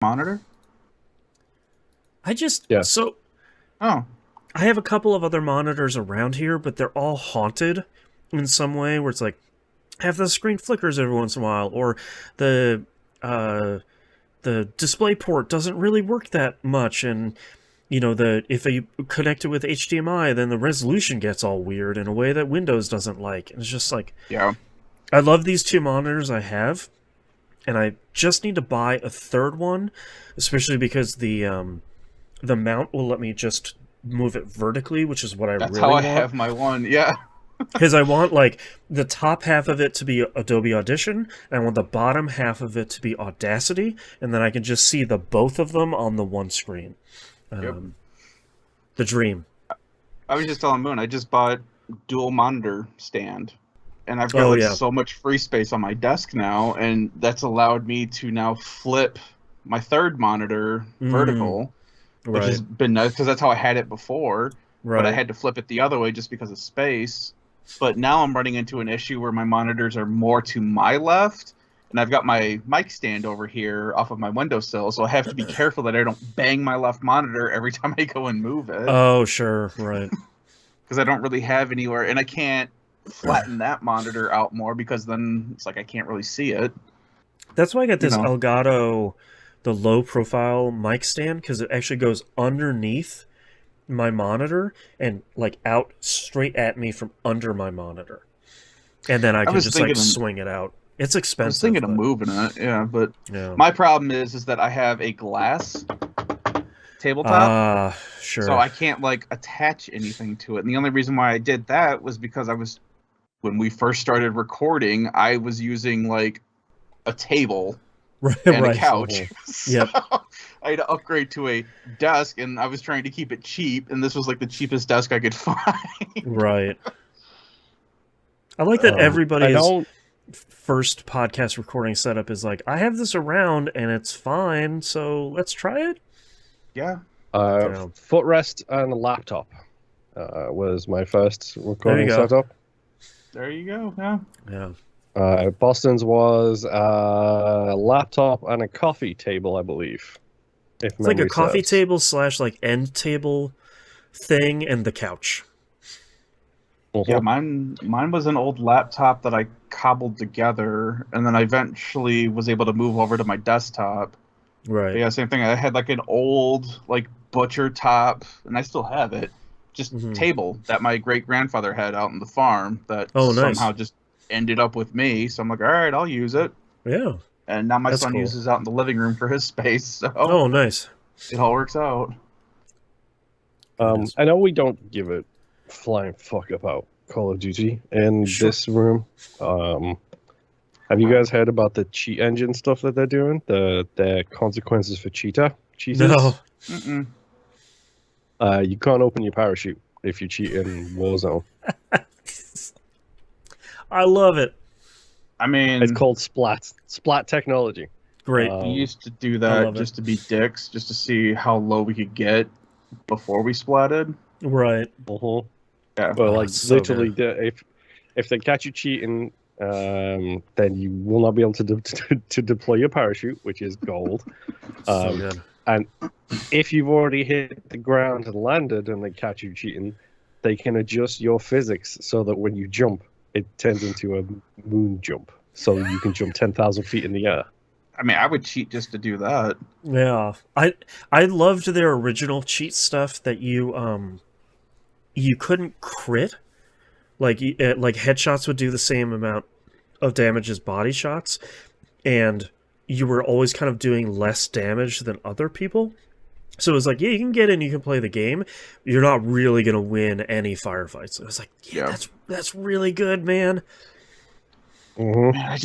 monitor? Yes. So oh, I have a couple of other monitors around here, but they're all haunted in some way where it's like half the screen flickers every once in a while, or the uh, the display port doesn't really work that much, and if you connect it with HDMI, then the resolution gets all weird in a way that Windows doesn't like. And it's just like, yeah. I love these two monitors I have, and I just need to buy a third one, especially because the mount will let me just move it vertically, which is what I That's really how I want. have my one. Yeah. Because I want, like, the top half of it to be Adobe Audition, and I want the bottom half of it to be Audacity, and then I can just see the both of them on the one screen. Yep. The dream. I was just telling Moon, I just bought dual monitor stand, and I've got so much free space on my desk now, and that's allowed me to now flip my third monitor vertical, which has been nice because that's how I had it before. But I had to flip it the other way just because of space. But now I'm running into an issue where my monitors are more to my left, and I've got my mic stand over here off of my windowsill, so I have to be careful that I don't bang my left monitor every time I go and move it. Oh, sure, right. Because I don't really have anywhere, and I can't flatten that monitor out more because then it's like I can't really see it. That's why I got this Elgato, the low-profile mic stand, because it actually goes underneath my monitor and like out straight at me from under my monitor, and then I can just like swing it out. It's expensive. I was thinking of moving it, but my problem is that I have a glass tabletop, sure. So I can't like attach anything to it. And the only reason why I did that was because when we first started recording, I was using like a table and a couch. So I had to upgrade to a desk, and I was trying to keep it cheap, and this was like the cheapest desk I could find. Right. I like that everybody's first podcast recording setup is like, I have this around and it's fine, so let's try it. Yeah. Footrest and a laptop was my first recording setup. There you go. Yeah. Boston's was a laptop and a coffee table, I believe. It's like a coffee table / like end table thing and the couch. Yeah, mine was an old laptop that I cobbled together, and then I eventually was able to move over to my desktop. Right. But yeah, same thing. I had like an old like butcher top, and I still have it. Just table that my great grandfather had out on the farm that somehow just ended up with me. So I'm like, all right, I'll use it. Yeah. And now my son uses out in the living room for his space. So oh, nice. It all works out. I know we don't give a flying fuck about Call of Duty in this room. Have you guys heard about the cheat engine stuff that they're doing? The consequences for cheaters? No. You can't open your parachute if you cheat in Warzone. I love it. I mean, it's called Splat technology. Great. We used to do that just to be dicks, just to see how low we could get before we splatted. Right. Yeah. Well, like literally, if they catch you cheating, then you will not be able to deploy your parachute, which is gold. So good. And if you've already hit the ground and landed, and they catch you cheating, they can adjust your physics so that when you jump, it turns into a moon jump, so you can jump 10,000 feet in the air. I mean, I would cheat just to do that. Yeah, I loved their original cheat stuff that you couldn't crit, like headshots would do the same amount of damage as body shots, and you were always kind of doing less damage than other people. So it was like, yeah, you can get in, you can play the game. You're not really going to win any firefights. It was like, that's really good, man. Man,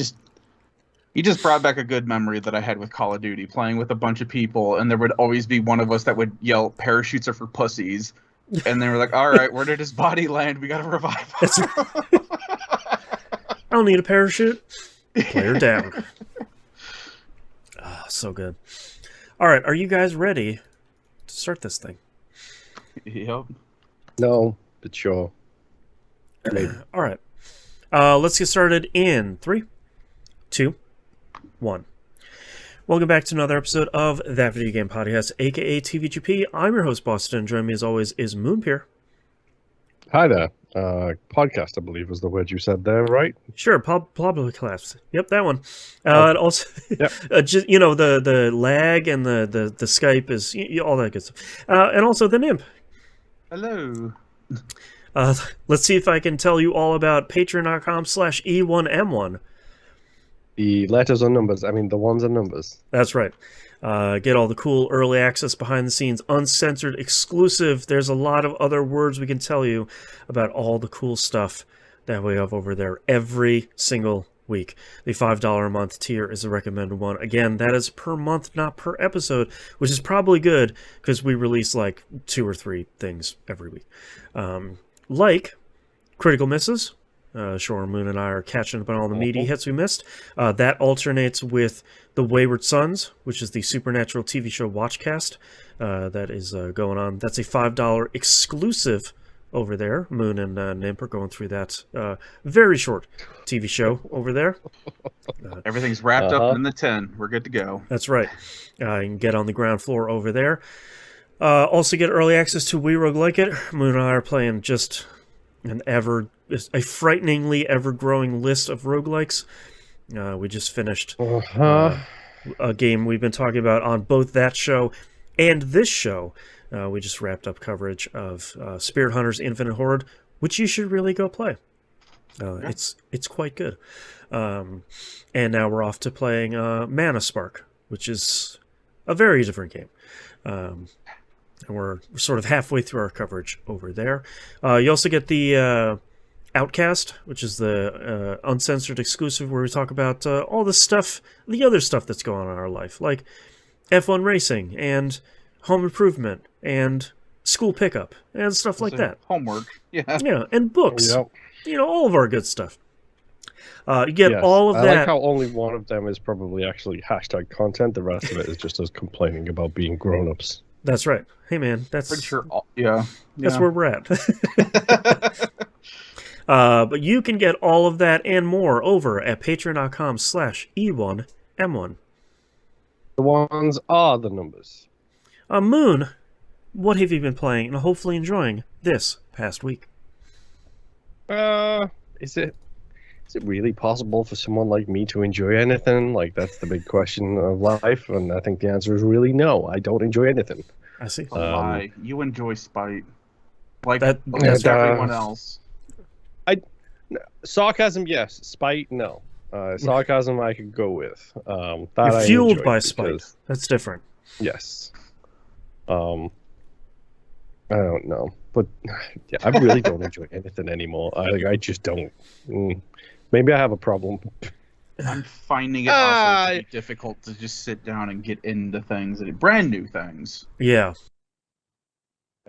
you just brought back a good memory that I had with Call of Duty, playing with a bunch of people, and there would always be one of us that would yell, "Parachutes are for pussies." And they were like, all right, where did his body land? We got to revive him. I don't need a parachute. Player down. Oh, so good. All right, are you guys ready to start this thing? Yep. No, but sure. All right. Let's get started in 3, 2, 1. Welcome back to another episode of That Video Game Podcast, aka TVGP. I'm your host, Boston, and joining me as always is Moonpier. Hi there. Podcast, I believe, was the word you said there, right? Sure, Pablo class. Yep, that one. And also, Yep. just the lag and the Skype is all that good stuff. And also the NIMP. Hello. Let's see if I can tell you all about patreon.com/E1M1. The letters are numbers. I mean, the ones are numbers. That's right. Get all the cool early access, behind the scenes, uncensored, exclusive. There's a lot of other words we can tell you about all the cool stuff that we have over there every single week. The $5 a month tier is the recommended one. Again, that is per month, not per episode, which is probably good because we release like 2 or 3 things every week. Like Critical Misses. Shore Moon and I are catching up on all the meaty hits we missed. That alternates with The Wayward Sons, which is the Supernatural TV show watchcast that is going on. That's a $5 exclusive over there. Moon and Nimp are going through that very short TV show over there. Everything's wrapped up in the 10. We're good to go. That's right. You can get on the ground floor over there. Also get early access to We Rogue Like It. Moon and I are playing just a frighteningly ever-growing list of roguelikes. We just finished a game we've been talking about on both that show and this show. We just wrapped up coverage of Spirit Hunters Infinite Horde, which you should really go play. It's quite good. And now we're off to playing Mana Spark, which is a very different game. And we're sort of halfway through our coverage over there. You also get the Outcast, which is the uncensored exclusive where we talk about all the stuff, the other stuff that's going on in our life, like F1 racing and home improvement and school pickup and stuff like that. Homework, yeah. Yeah, and books. Yep. All of our good stuff. You get all of that. I like how only one of them is probably actually hashtag content. The rest of it is just us complaining about being grown-ups. That's right. Hey, man, that's pretty sure. Yeah, that's where we're at. But you can get all of that and more over at patreon.com/E1M1. The ones are the numbers. Moon, what have you been playing and hopefully enjoying this past week? Is it really possible for someone like me to enjoy anything? Like, that's the big question of life, and I think the answer is really no. I don't enjoy anything. I see. A lie. You enjoy Spite, like that's everyone else. Sarcasm, yes. Spite, no. Sarcasm, I could go with. That You're I fueled enjoy by because, spite. That's different. Yes. I don't know, but yeah, I really don't enjoy anything anymore. I just don't. Maybe I have a problem. I'm finding it also to be difficult to just sit down and get into things, brand new things. Yeah.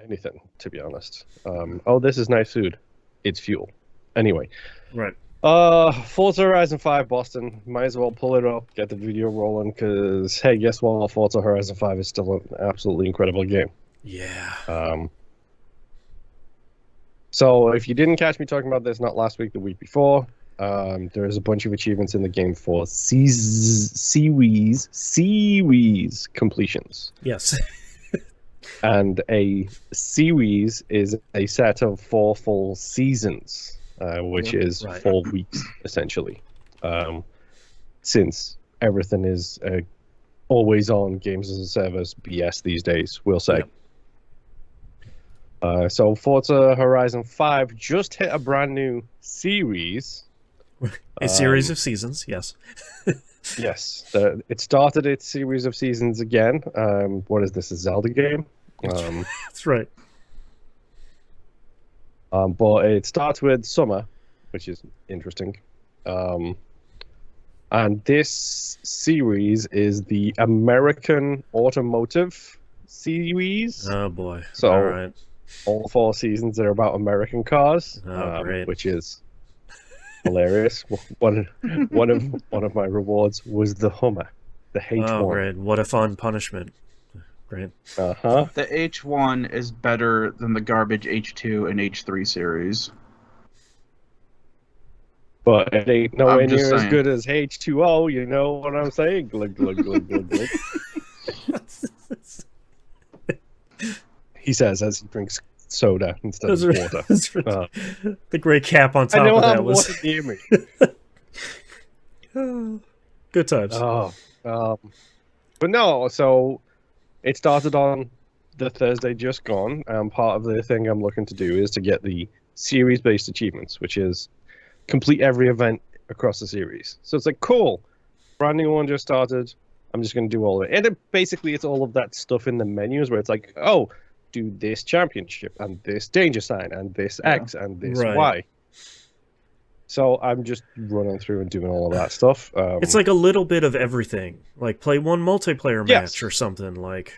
Anything, to be honest. This is nice food. It's fuel. Anyway. Right. Forza Horizon 5 Boston. Might as well pull it up, get the video rolling, because, hey, guess what? Forza Horizon 5 is still an absolutely incredible game. Yeah. So if you didn't catch me talking about this, not last week, the week before, there's a bunch of achievements in the game for series completions. Yes. And a series is a set of 4 full seasons, which is 4 weeks, essentially. Since everything is always on games as a service BS these days, we'll say. Yep. So Forza Horizon 5 just hit a brand new series. A series of seasons, yes. Yes. It started its series of seasons again. What is this, a Zelda game? That's right. But it starts with summer, which is interesting. And this series is the American Automotive series. Oh, boy. So all right. All 4 seasons are about American cars, great. which is hilarious. One of my rewards was the Hummer, the H1. Oh, great. What a fun punishment. Great. Uh-huh. The H1 is better than the garbage H2 and H3 series. But it ain't nowhere I'm just near as saying. good as H2O, you know what I'm saying? Glug, glug, glug, glug, glug. He says as he drinks soda instead of water. The great cap on top I know of how that was... water near me. Good times. But no, so it started on the Thursday just gone, and part of the thing I'm looking to do is to get the series-based achievements, which is complete every event across the series. So it's like, cool, brand new one just started, I'm just going to do all of it. And basically it's all of that stuff in the menus where it's like, oh, do this championship, and this danger sign, and this X, and this Y. So I'm just running through and doing all of that stuff. It's like a little bit of everything. Like play one multiplayer match or something. Like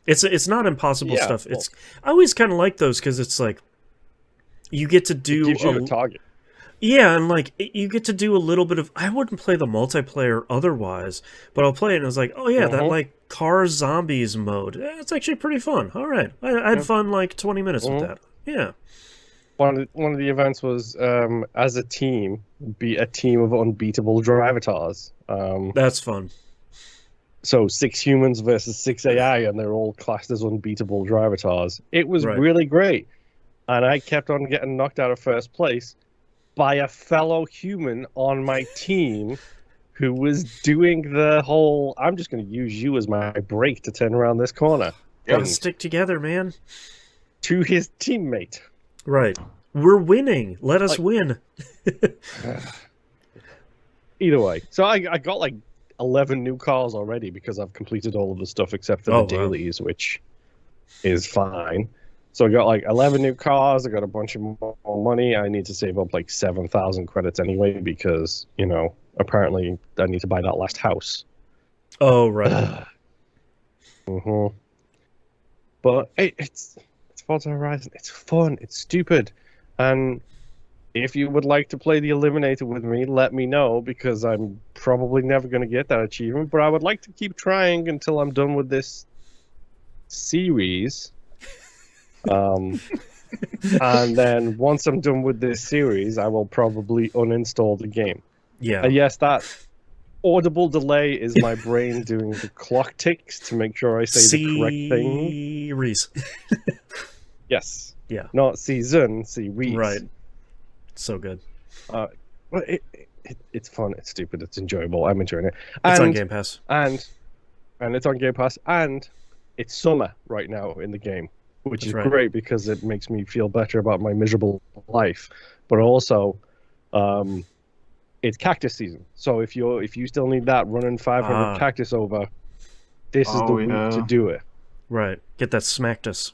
it's not impossible stuff. Well, I always kind of like those because it's like you get to do it gives you a target. Yeah, and like you get to do a little bit of. I wouldn't play the multiplayer otherwise, but I'll play it and I was like, oh yeah, that like car zombies mode. It's actually pretty fun. All right, I had fun like 20 minutes with that. Yeah. One of the events was as a team, be a team of unbeatable drivatars. That's fun. So 6 humans versus 6 AI, and they're all classed as unbeatable drivatars. It was really great, and I kept on getting knocked out of first place by a fellow human on my team who was doing the whole, I'm just going to use you as my brake to turn around this corner. Gotta stick together, man. To his teammate. Right. We're winning. Let us win. Either way. So I got like 11 new cars already because I've completed all of the stuff except for the dailies, which is fine. So I got like 11 new cars. I got a bunch of more money. I need to save up like 7,000 credits anyway because, you know, apparently I need to buy that last house. Oh, right. But it's Forza Horizon. It's fun. It's stupid. And if you would like to play the Eliminator with me, let me know, because I'm probably never going to get that achievement. But I would like to keep trying until I'm done with this series. And then once I'm done with this series, I will probably uninstall the game. Yeah. Yes, that audible delay is my brain doing the clock ticks to make sure I say the correct thing. Series. Yes. Yeah. Not season, series. Right. So good. Well, it's fun. It's stupid. It's enjoyable. I'm enjoying it. It's on Game Pass. And it's on Game Pass. And it's summer right now in the game, which is great because it makes me feel better about my miserable life. But also, it's cactus season. So if you still need that running 500 cactus over, this is the week to do it. Right. Get that Smacktus.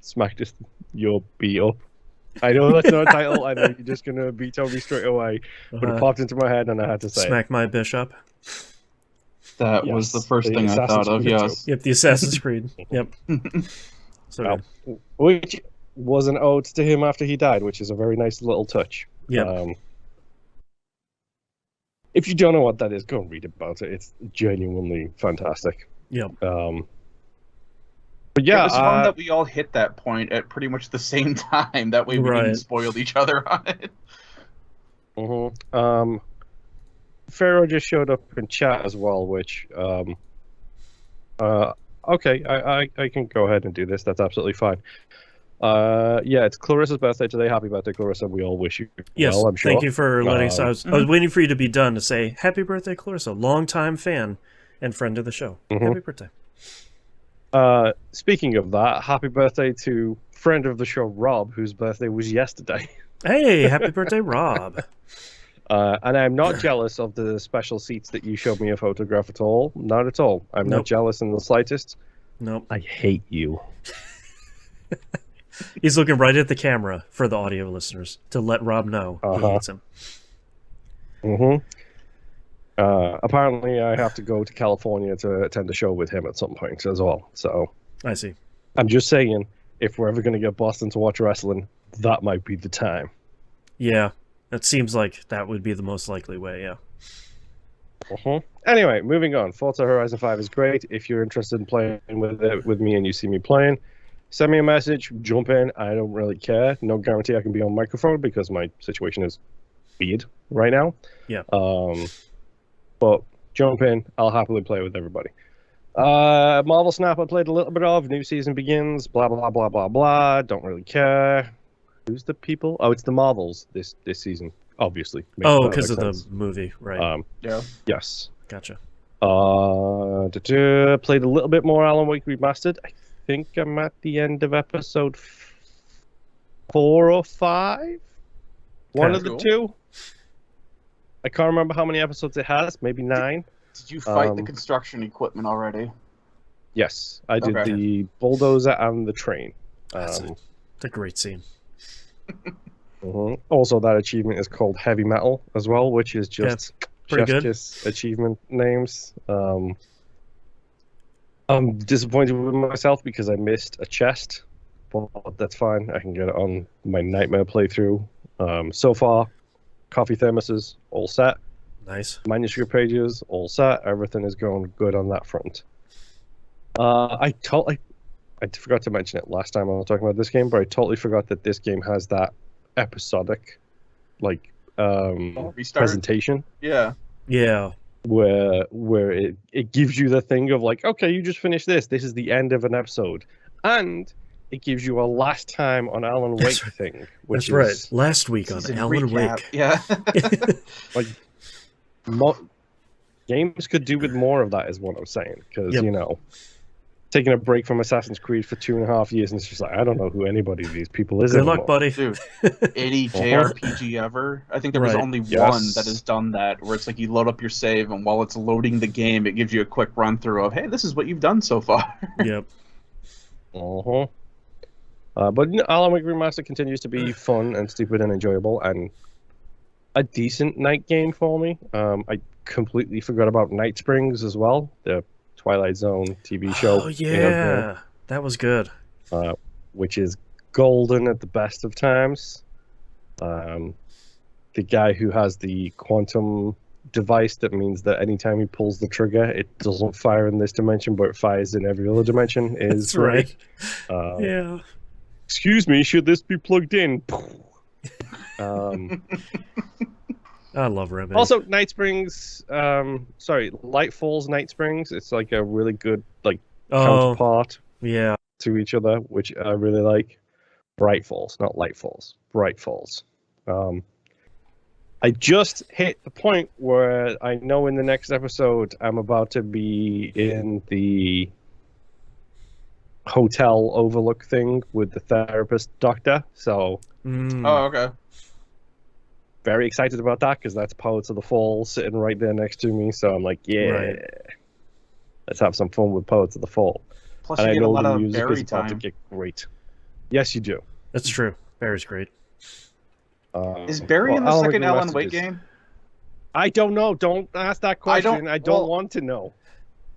Smacktus, you'll be up. I know that's not a title. I know you're just gonna beat me straight away, but it popped into my head and I had to say Smack my bishop. That was the first thing I thought of. Yes. Yep, the Assassin's Creed. Yep. So which was an ode to him after he died, which is a very nice little touch. Yeah. If you don't know what that is, go and read about it. It's genuinely fantastic. Yep. But yeah, it was fun that we all hit that point at pretty much the same time. That way we didn't spoil each other on it. Pharaoh just showed up in chat as well, which okay, I can go ahead and do this. That's absolutely fine. Yeah, it's Clarissa's birthday today. Happy birthday, Clarissa. We all wish you well, I'm sure. Thank you for letting us. I was waiting for you to be done to say happy birthday, Clarissa. Longtime fan and friend of the show. Happy birthday. Speaking of that, happy birthday to friend of the show, Rob, whose birthday was yesterday. Hey, happy birthday, Rob. And I'm not jealous of the special seats that you showed me a photograph at all. Not at all. I'm not jealous in the slightest. Nope. I hate you. He's looking right at the camera for the audio listeners to let Rob know he hates him. Apparently, I have to go to California to attend a show with him at some point as well. So I see. I'm just saying, if we're ever going to get Boston to watch wrestling, that might be the time. Yeah, it seems like that would be the most likely way. Yeah. Anyway, moving on. Forza Horizon 5 is great. If you're interested in playing with it with me and you see me playing, send me a message, jump in. I don't really care. No guarantee I can be on microphone because my situation is weird right now. Yeah. But jump in. I'll happily play with everybody. Marvel Snap I played a little bit of. New season begins. Blah, blah, blah, blah, blah. Don't really care. Who's the people? Oh, it's the Marvels this season, obviously. Oh, because of the movie, right. Yeah. Yes. Gotcha. Played a little bit more Alan Wake Remastered. I think I'm at the end of episode 4 or 5. One of the two. I can't remember how many episodes it has. Maybe 9. Did you fight the construction equipment already? Yes, I did the bulldozer and the train. That's a great scene. Also, that achievement is called Heavy Metal as well, which is just pretty good achievement names. I'm disappointed with myself because I missed a chest, but that's fine. I can get it on my Nightmare playthrough. So far, coffee thermoses all set. Nice. Manuscript pages all set. Everything is going good on that front. I forgot to mention it last time I was talking about this game, but I totally forgot that this game has that episodic, presentation. Yeah. Yeah. Where it gives you the thing of like, okay, you just finished this. This is the end of an episode, and it gives you a last time on Alan Wake thing. Which That's right. Last week on Alan Wake. Yeah. Games could do with more of that, is what I'm saying. Because taking a break from Assassin's Creed for 2.5 years, and it's just like, I don't know who anybody of these people is. Good luck, buddy. Dude, any JRPG ever? I think there was only one that has done that, where it's like you load up your save, and while it's loading the game, it gives you a quick run through of, hey, this is what you've done so far. Yep. But Alan Wake Remastered continues to be fun and stupid and enjoyable, and a decent night game for me. I completely forgot about Night Springs as well, the Twilight Zone TV show. Oh yeah, that was good. Which is golden at the best of times. The guy who has the quantum device that means that anytime he pulls the trigger, it doesn't fire in this dimension, but it fires in every other dimension. Is right. Yeah. Excuse me, should this be plugged in? I love Remedy. Also, Night Springs. Light Falls, Night Springs. It's like a really good counterpart. Yeah. To each other, which I really like. Bright Falls, not Light Falls. Bright Falls. I just hit the point where I know in the next episode I'm about to be in the hotel overlook thing with the therapist doctor. So. Oh, okay. Very excited about that because that's Poets of the Fall sitting right there next to me. So I'm like, let's have some fun with Poets of the Fall. Plus, you get a lot of Barry about to get great. Yes, you do. That's true. Barry's great. Is Barry in the second Alan Wake game? I don't know. Don't ask that question. I don't want to know.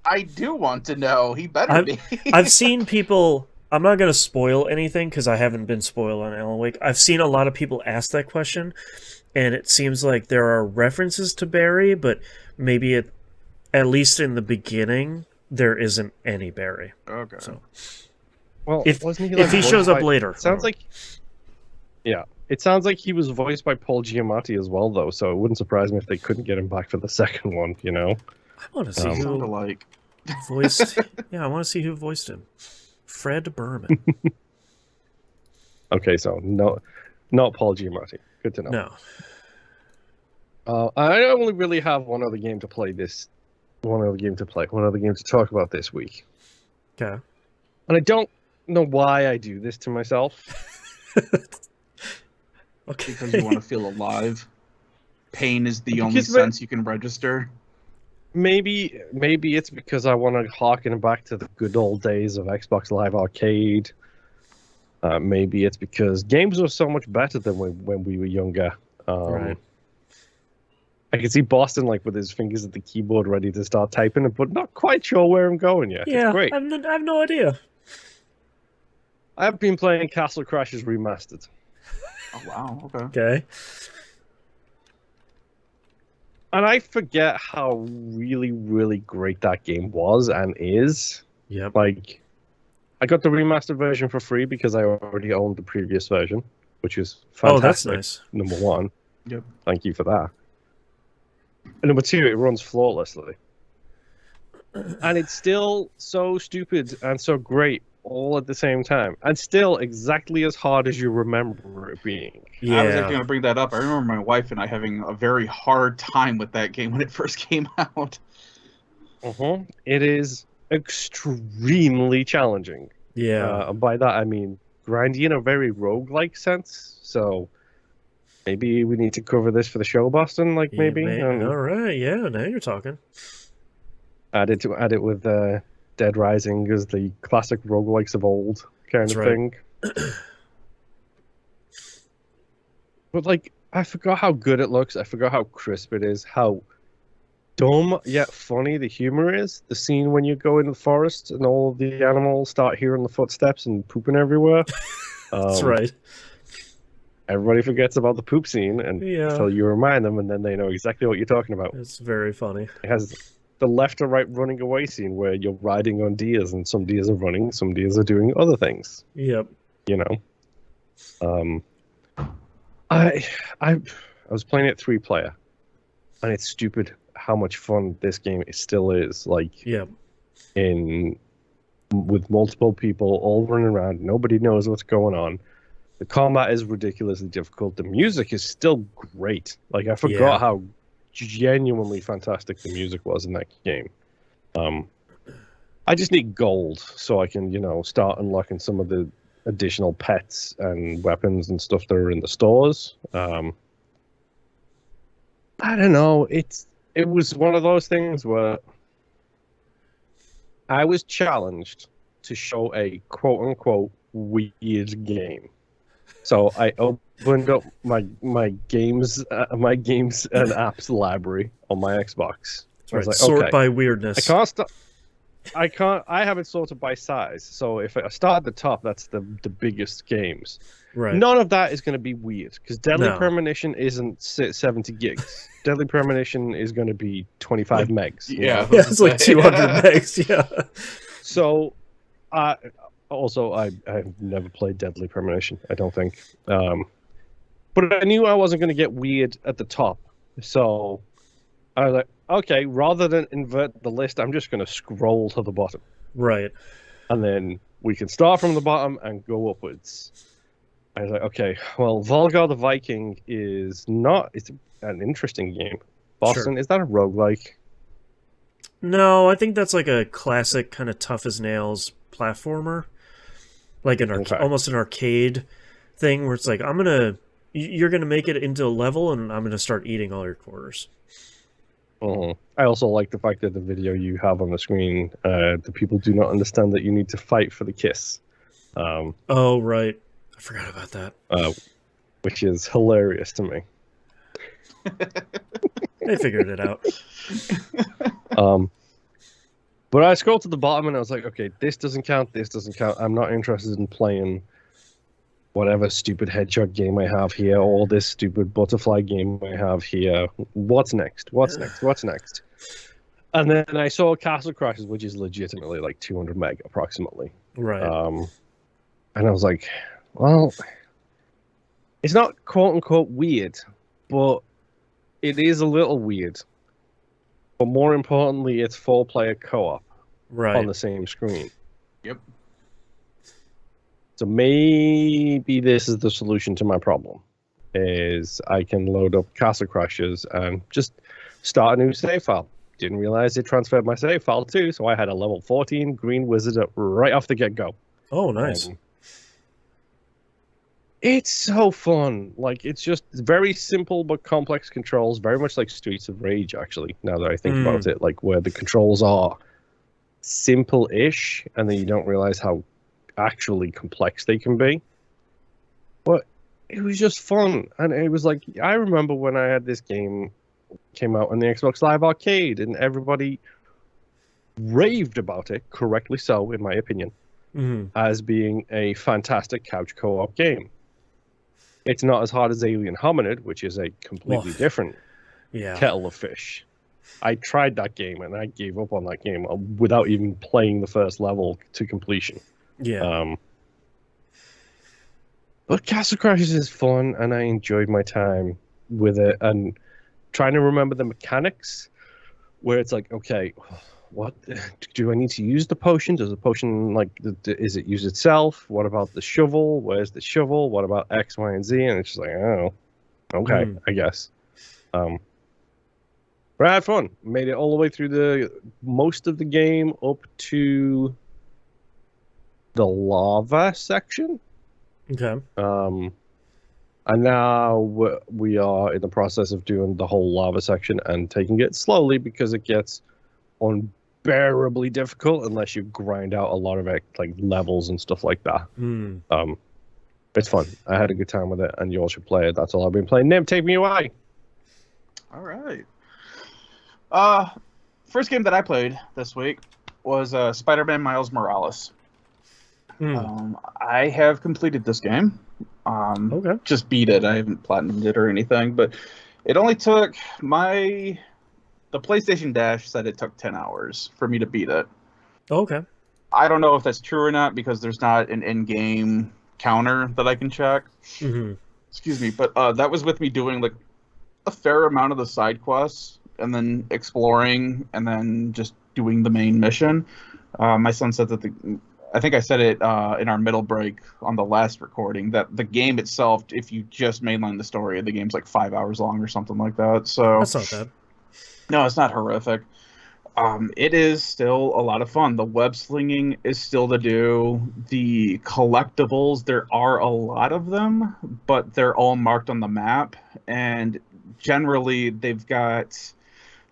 I do want to know. He better be. I've seen people. I'm not going to spoil anything because I haven't been spoiled on Alan Wake. I've seen a lot of people ask that question, and it seems like there are references to Barry, but maybe at least in the beginning, there isn't any Barry. Okay. So, well, if he shows up later. It sounds like he was voiced by Paul Giamatti as well, though, so it wouldn't surprise me if they couldn't get him back for the second one, I want to see who voiced... Yeah, I want to see who voiced him. Fred Berman. Okay, so not Paul Giamatti. Good to know. No. I only really have one other game to talk about this week. Okay. And I don't know why I do this to myself. Okay. Because you want to feel alive. Pain is the only sense you can register. Maybe it's because I want to harken back to the good old days of Xbox Live Arcade. Maybe it's because games were so much better than when we were younger. Right. I can see Boston with his fingers at the keyboard ready to start typing, but not quite sure where I'm going yet. Yeah, it's great. I have no idea. I've been playing Castle Crashers Remastered. Oh, wow. Okay. Okay. And I forget how really, really great that game was and is. Yep. I got the remastered version for free because I already owned the previous version, which is fantastic. Oh, that's nice. Number one. Yep. Thank you for that. And number two, it runs flawlessly. And it's still so stupid and so great all at the same time. And still exactly as hard as you remember it being. Yeah. I was actually going to bring that up. I remember my wife and I having a very hard time with that game when it first came out. It is extremely challenging. Yeah. And by that, I mean grindy in a very roguelike sense. So maybe we need to cover this for the show, Boston. Like maybe. All right. Yeah. Now you're talking. Add it with Dead Rising as the classic roguelikes of old kind of thing. But like, I forgot how good it looks. I forgot how crisp it is. How dumb yet funny the humor is. The scene when you go in the forest and all of the animals start hearing the footsteps and pooping everywhere. That's right. Everybody forgets about the poop scene until you remind them, and then they know exactly what you're talking about. It's very funny. It has the left or right running away scene where you're riding on deers, and some deers are running, some deers are doing other things. Yep. You know. I was playing it 3-player, and it's stupid how much fun this game still is. Like, with multiple people all running around, nobody knows what's going on. The combat is ridiculously difficult. The music is still great. Like, I forgot how genuinely fantastic the music was in that game. I just need gold so I can, start unlocking some of the additional pets and weapons and stuff that are in the stores. I don't know. It was one of those things where I was challenged to show a quote-unquote weird game. So I opened up my games and apps library on my Xbox. That's right. Sort by weirdness. I have it sorted by size. So if I start at the top, that's the biggest games. Right. None of that is going to be weird because Deadly Premonition isn't 70 gigs. Deadly Premonition is going to be 25 megs. Yeah, it's like 200 megs. Yeah. So, also, I've never played Deadly Premonition, I don't think. But I knew I wasn't going to get weird at the top. So I was like, okay, rather than invert the list, I'm just going to scroll to the bottom. Right. And then we can start from the bottom and go upwards. I was like, okay, well, Volgar the Viking it's an interesting game. Boston, is that a roguelike? No, I think that's like a classic kind of tough as nails platformer. Like almost an arcade thing where it's like, you're going to make it into a level and I'm going to start eating all your quarters. I also like the fact that the video you have on the screen, the people do not understand that you need to fight for the kiss. Oh, right. I forgot about that. Which is hilarious to me. They figured it out. But I scrolled to the bottom and I was like, okay, this doesn't count, this doesn't count. I'm not interested in playing whatever stupid hedgehog game I have here, or this stupid butterfly game I have here. What's next? What's next? What's next? And then I saw Castle Crashers, which is legitimately like 200 meg approximately. Right. And I was like, well, it's not quote unquote weird, but it is a little weird. But more importantly, it's 4-player co-op on the same screen. Yep. So maybe this is the solution to my problem, is I can load up Castle Crashers and just start a new save file. Didn't realize it transferred my save file too, so I had a level 14 green wizard up right off the get-go. Oh, nice. It's so fun. Like, it's just very simple but complex controls, very much like Streets of Rage, actually, now that I think about it, like where the controls are simple-ish, and then you don't realize how actually complex they can be. But it was just fun, and it was like, I remember when I had this game came out on the Xbox Live Arcade, and everybody raved about it, correctly so, in my opinion, as being a fantastic couch co-op game. It's not as hard as Alien Hominid, which is a completely different kettle of fish. I tried that game, and I gave up on that game without even playing the first level to completion. Yeah. But Castle Crashers is fun, and I enjoyed my time with it. And trying to remember the mechanics, where it's like, okay, what do I need to use the potion? Does the potion is it use itself? What about the shovel? Where's the shovel? What about X, Y, and Z? And it's just like, oh, okay, I guess. But I had fun. Made it all the way through the most of the game up to the lava section. Okay. And now we are in the process of doing the whole lava section and taking it slowly because it gets unbearably difficult unless you grind out a lot of it, like levels and stuff like that. It's fun. I had a good time with it, and you all should play it. That's all I've been playing. Nim, take me away. All right. First game that I played this week was Spider-Man Miles Morales. I have completed this game. Okay. Just beat it. I haven't platinumed it or anything, but it only took the PlayStation Dash said it took 10 hours for me to beat it. Okay. I don't know if that's true or not because there's not an in-game counter that I can check. Excuse me, but that was with me doing like a fair amount of the side quests and then exploring and then just doing the main mission. My son said that I think I said it in our middle break on the last recording, that the game itself, if you just mainline the story, the game's like 5 hours long or something like that. So that's not bad. No, it's not horrific. It is still a lot of fun. The web slinging is still to do. The collectibles, there are a lot of them, but they're all marked on the map. And generally, they've got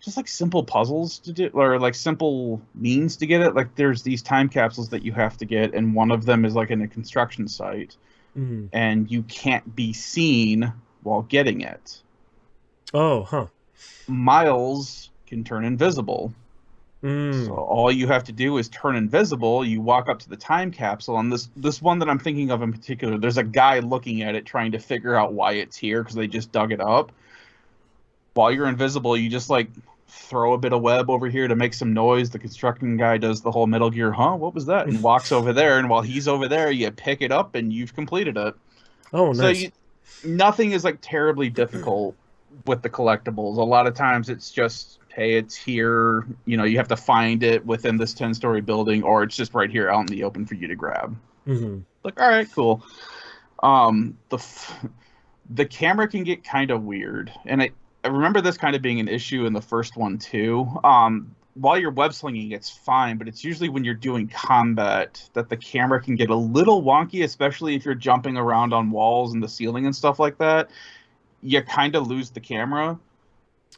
just like simple puzzles to do, or like simple means to get it. Like there's these time capsules that you have to get, and one of them is like in a construction site, and you can't be seen while getting it. Oh, huh. Miles can turn invisible. So all you have to do is turn invisible. You walk up to the time capsule, and this one that I'm thinking of in particular, there's a guy looking at it trying to figure out why it's here because they just dug it up. While you're invisible, you just like throw a bit of web over here to make some noise. The construction guy does the whole Metal Gear, what was that? And walks over there, and while he's over there, you pick it up and you've completed it. Oh, nice. So nothing is like terribly difficult with the collectibles. A lot of times it's just, hey, it's here, you have to find it within this 10-story building, or it's just right here out in the open for you to grab. Like, all right, cool. The camera can get kind of weird, and I remember this kind of being an issue in the first one too. While you're web slinging, it's fine, but it's usually when you're doing combat that the camera can get a little wonky, especially if you're jumping around on walls and the ceiling and stuff like that. You kind of lose the camera.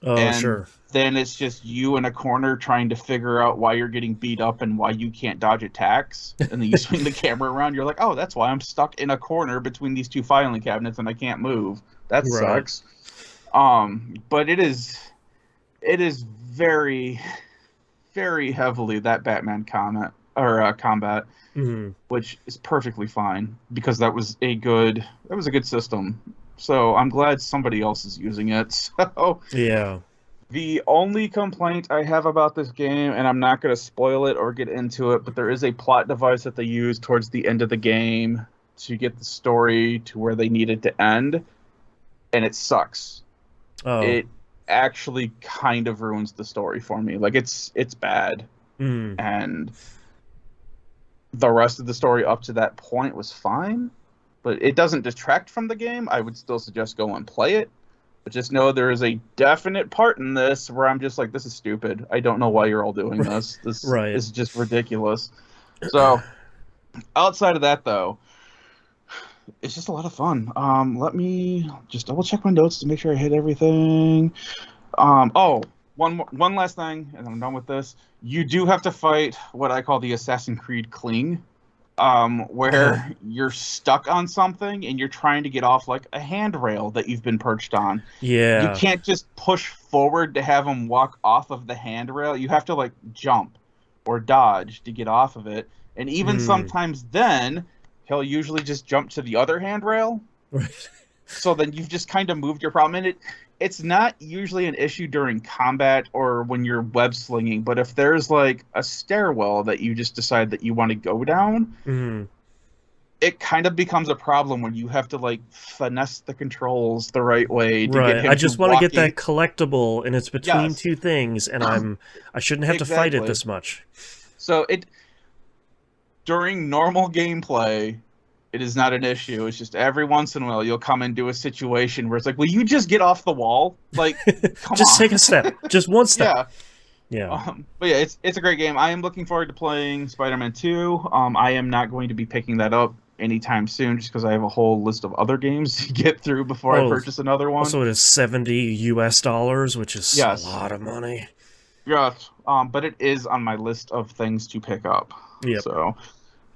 Oh, and sure. Then it's just you in a corner trying to figure out why you're getting beat up and why you can't dodge attacks. And then you swing the camera around. You're like, oh, that's why I'm stuck in a corner between these two filing cabinets and I can't move. That sucks. But it is very, very heavily that Batman combat, which is perfectly fine because that was a good system. So I'm glad somebody else is using it. So yeah. The only complaint I have about this game, and I'm not going to spoil it or get into it, but there is a plot device that they use towards the end of the game to get the story to where they need it to end, and it sucks. It actually kind of ruins the story for me. Like it's bad. And the rest of the story up to that point was fine, but it doesn't detract from the game. I would still suggest go and play it, but just know there is a definite part in this where I'm just like, this is stupid. I don't know why you're all doing this. This is just ridiculous. So outside of that though, it's just a lot of fun. Let me just double check my notes to make sure I hit everything. One last thing, and I'm done with this. You do have to fight what I call the Assassin's Creed cling, where you're stuck on something and you're trying to get off like a handrail that you've been perched on. Yeah. You can't just push forward to have them walk off of the handrail. You have to like jump or dodge to get off of it. And even sometimes then, he'll usually just jump to the other handrail. Right. So then you've just kind of moved your problem. And it's not usually an issue during combat or when you're web slinging, but if there's like a stairwell that you just decide that you want to go down, it kind of becomes a problem when you have to like finesse the controls the right way to get him. I just want to get that collectible, and it's between two things, and I shouldn't have to fight it this much. So during normal gameplay, it is not an issue. It's just every once in a while you'll come into a situation where it's like, will you just get off the wall? Like, come just on. Take a step. Just one step. Yeah. But yeah, it's a great game. I am looking forward to playing Spider-Man 2. I am not going to be picking that up anytime soon just because I have a whole list of other games to get through before I purchase another one. Also, it is $70 US, which is a lot of money. Yes, but it is on my list of things to pick up. Yep. So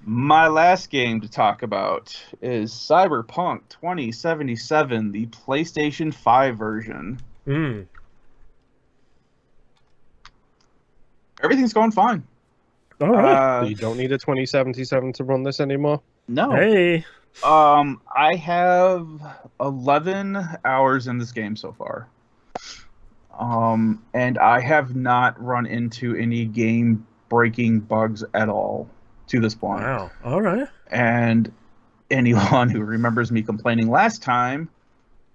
my last game to talk about is CyberPunk 2077, the PlayStation 5 version. Everything's going fine. All right. So you don't need a 2077 to run this anymore? No. Hey. I have 11 hours in this game so far. And I have not run into any game-breaking bugs at all to this point. Wow. All right. And anyone who remembers me complaining last time,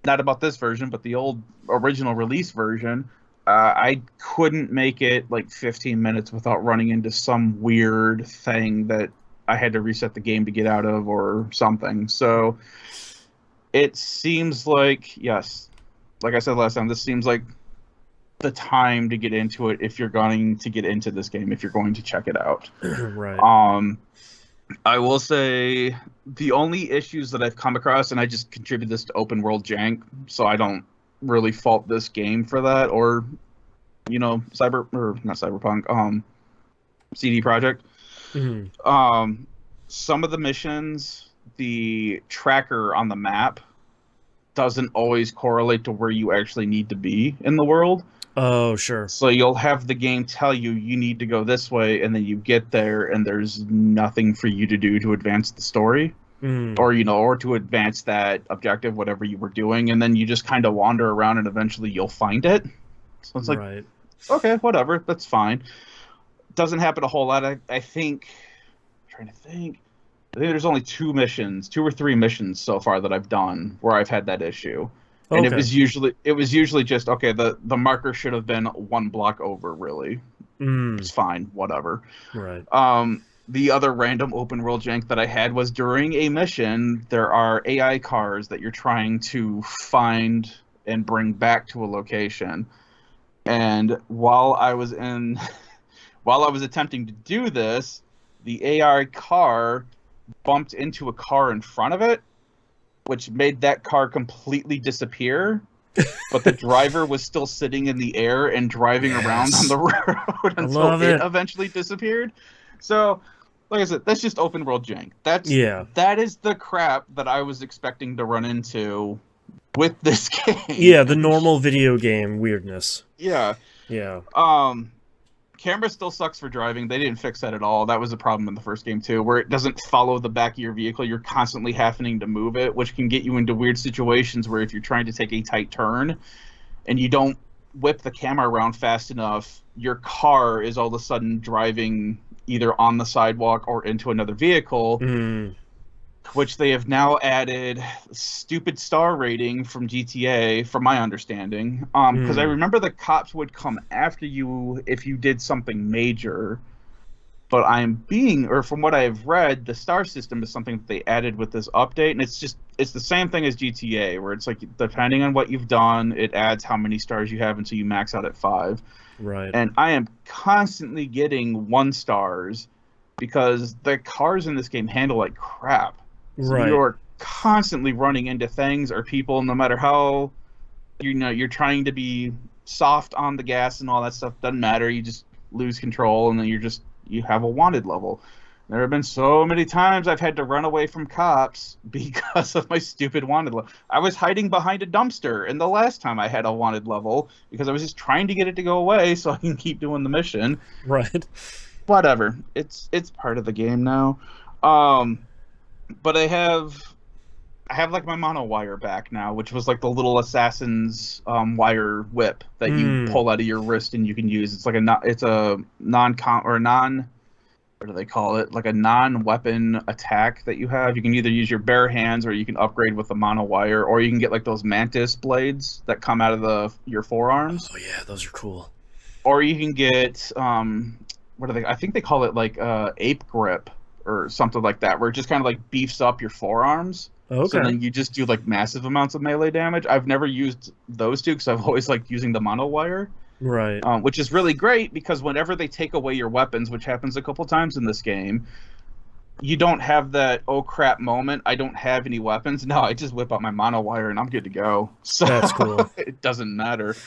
not about this version, but the old original release version, I couldn't make it like 15 minutes without running into some weird thing that I had to reset the game to get out of or something. So it seems like, yes, like I said last time, this seems like the time to get into it if you're going to get into this game, if you're going to check it out. Right. I will say the only issues that I've come across, and I just contribute this to open world jank, so I don't really fault this game for that, or not Cyberpunk, CD Projekt. Some of the missions, the tracker on the map doesn't always correlate to where you actually need to be in the world. Oh, sure. So you'll have the game tell you need to go this way, and then you get there, and there's nothing for you to do to advance the story, or to advance that objective, whatever you were doing, and then you just kind of wander around, and eventually you'll find it. So it's like, okay, whatever, that's fine. Doesn't happen a whole lot. I think there's only two or three missions so far that I've done where I've had that issue. And it was usually just, okay, the marker should have been one block over, really. It's fine, whatever. Right. The other random open world jank that I had was during a mission, there are AI cars that you're trying to find and bring back to a location. And while I was attempting to do this, the AI car bumped into a car in front of it, which made that car completely disappear, but the driver was still sitting in the air and driving around on the road until it eventually disappeared. So, like I said, that's just open world jank. That is the crap that I was expecting to run into with this game. Yeah, the normal video game weirdness. Yeah. Camera still sucks for driving. They didn't fix that at all. That was a problem in the first game too, where it doesn't follow the back of your vehicle. You're constantly having to move it, which can get you into weird situations where if you're trying to take a tight turn and you don't whip the camera around fast enough, your car is all of a sudden driving either on the sidewalk or into another vehicle, which they have now added stupid star rating from GTA, from my understanding. Because I remember the cops would come after you if you did something major. But from what I've read, the star system is something that they added with this update, and it's the same thing as GTA, where it's like, depending on what you've done, it adds how many stars you have until you max out at 5. Right. And I am constantly getting 1 stars because the cars in this game handle like crap. So you're constantly running into things or people, no matter how you're trying to be soft on the gas and all that stuff. Doesn't matter. You just lose control, and then you have a wanted level. There have been so many times I've had to run away from cops because of my stupid wanted level. I was hiding behind a dumpster in the last time I had a wanted level because I was just trying to get it to go away so I can keep doing the mission. Right. I have like my mono wire back now, which was like the little assassin's wire whip that you pull out of your wrist and you can use. It's like it's a non, what do they call it? Like a non-weapon attack that you have. You can either use your bare hands or you can upgrade with the mono wire, or you can get like those mantis blades that come out of your forearms. Oh yeah, those are cool. Or you can get what do they? I think they call it like ape grip or something like that, where it just kind of like beefs up your forearms. Okay. So then you just do like massive amounts of melee damage. I've never used those two because I've always liked using the mono wire. Right. Which is really great because whenever they take away your weapons, which happens a couple times in this game, you don't have that oh crap moment. I don't have any weapons. No, I just whip out my mono wire and I'm good to go. So that's cool. It doesn't matter.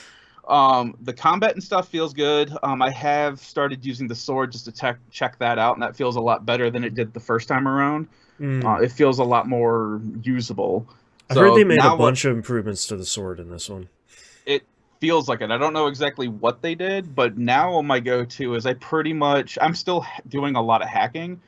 The combat and stuff feels good. I have started using the sword just to check that out, and that feels a lot better than it did the first time around. It feels a lot more usable. I heard they made a bunch of improvements to the sword in this one. It feels like it. I don't know exactly what they did, but now my go-to is I'm still doing a lot of hacking.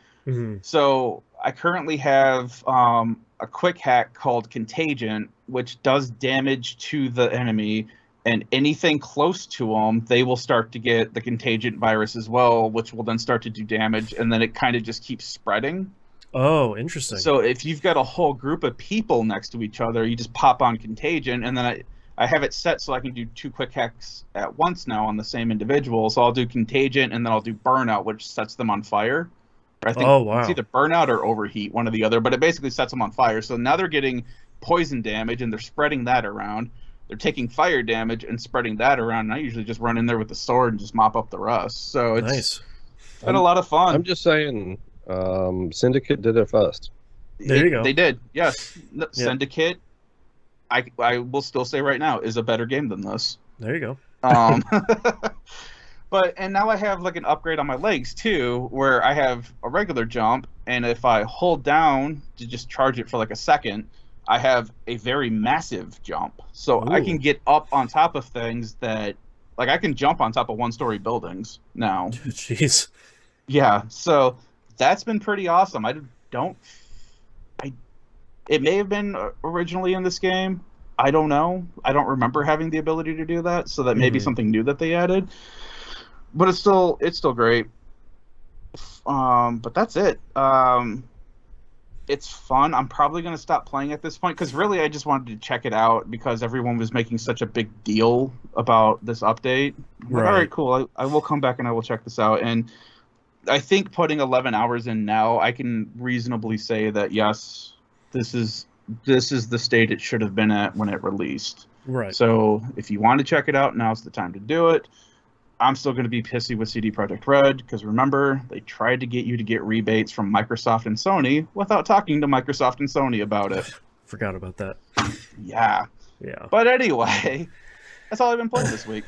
So I currently have a quick hack called Contagion, which does damage to the enemy, and anything close to them, they will start to get the Contagion virus as well, which will then start to do damage, and then it kind of just keeps spreading. Oh, interesting. So if you've got a whole group of people next to each other, you just pop on Contagion, and then I have it set so I can do 2 quick hacks at once now on the same individual. So I'll do Contagion, and then I'll do Burnout, which sets them on fire. I think it's either Burnout or Overheat, one or the other, but it basically sets them on fire. So now they're getting poison damage, and they're spreading that around. They're taking fire damage and spreading that around, and I usually just run in there with the sword and just mop up the rust. So it's been a lot of fun. I'm just saying, Syndicate did it first. There you go. They did, yes. Syndicate, I will still say right now, is a better game than this. There you go. And now I have like an upgrade on my legs too, where I have a regular jump, and if I hold down to just charge it for like a second, I have a very massive jump. So I can get up on top of things that, like, I can jump on top of 1-story buildings now. Jeez. Yeah, so that's been pretty awesome. It may have been originally in this game. I don't know. I don't remember having the ability to do that, so that may be something new that they added. But it's still great. But that's it. It's fun. I'm probably going to stop playing at this point because really I just wanted to check it out because everyone was making such a big deal about this update. Like, all right, cool. I will come back and I will check this out. And I think putting 11 hours in now, I can reasonably say that, yes, this is the state it should have been at when it released. Right. So if you want to check it out, now's the time to do it. I'm still going to be pissy with CD Projekt Red because remember, they tried to get you to get rebates from Microsoft and Sony without talking to Microsoft and Sony about it. Forgot about that. Yeah. Yeah. But anyway, that's all I've been playing this week.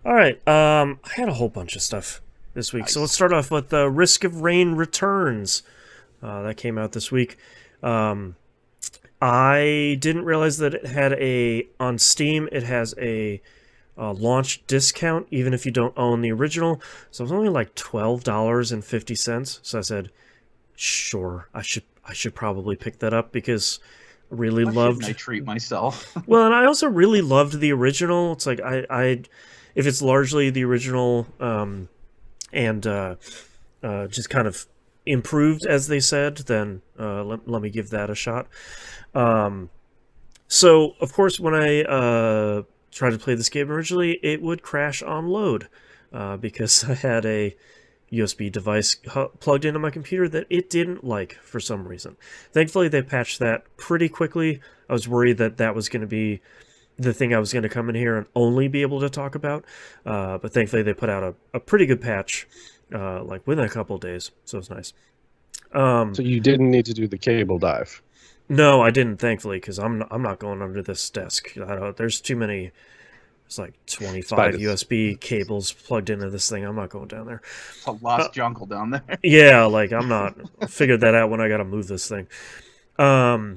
All right. I had a whole bunch of stuff this week. Nice. So let's start off with Risk of Rain Returns. That came out this week. I didn't realize that it had on Steam, it has a launch discount, even if you don't own the original. So it was only like $12.50. So I said, sure, I should probably pick that up because I really loved. I treat myself. Well, and I also really loved the original. It's like I if it's largely the original, and just kind of improved, as they said, then let me give that a shot. So of course, when I tried to play this game originally, it would crash on load because I had a USB device plugged into my computer that it didn't like for some reason. Thankfully, they patched that pretty quickly. I was worried that was going to be the thing I was going to come in here and only be able to talk about, but thankfully they put out a pretty good patch like within a couple of days, so it was nice. So you didn't need to do the cable dive? No, I didn't, thankfully, because I'm not going under this desk. There's too many. It's like 25 Spiders. USB cables plugged into this thing. I'm not going down there. It's a lost jungle down there. Yeah, like I'm not. Figured that out when I got to move this thing. I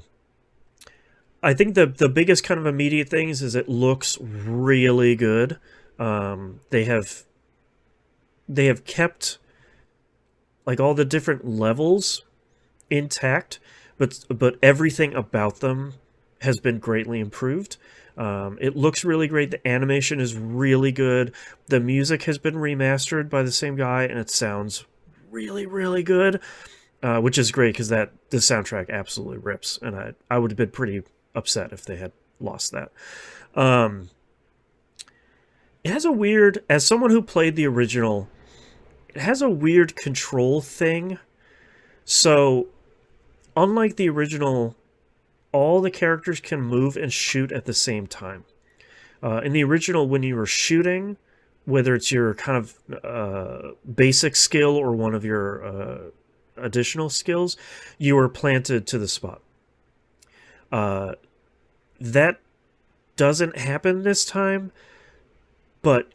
think the biggest kind of immediate things is it looks really good. They have kept like all the different levels intact, but everything about them has been greatly improved. It looks really great. The animation is really good. The music has been remastered by the same guy, and it sounds really, really good, which is great because the soundtrack absolutely rips, and I would have been pretty upset if they had lost that. It has a weird, as someone who played the original, it has a weird control thing. So, unlike the original, all the characters can move and shoot at the same time. In the original, when you were shooting, whether it's your kind of basic skill or one of your additional skills, you were planted to the spot. That doesn't happen this time, but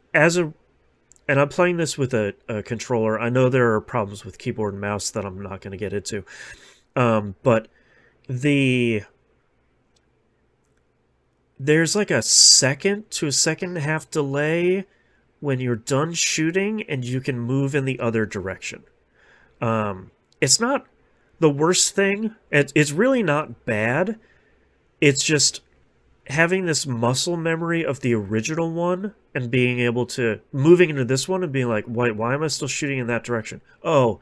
and I'm playing this with a controller. I know there are problems with keyboard and mouse that I'm not going to get into, but there's like a second to a second and a half delay when you're done shooting and you can move in the other direction. It's not the worst thing. It's really not bad. It's just having this muscle memory of the original one and being able to moving into this one and being like, why am I still shooting in that direction? Oh,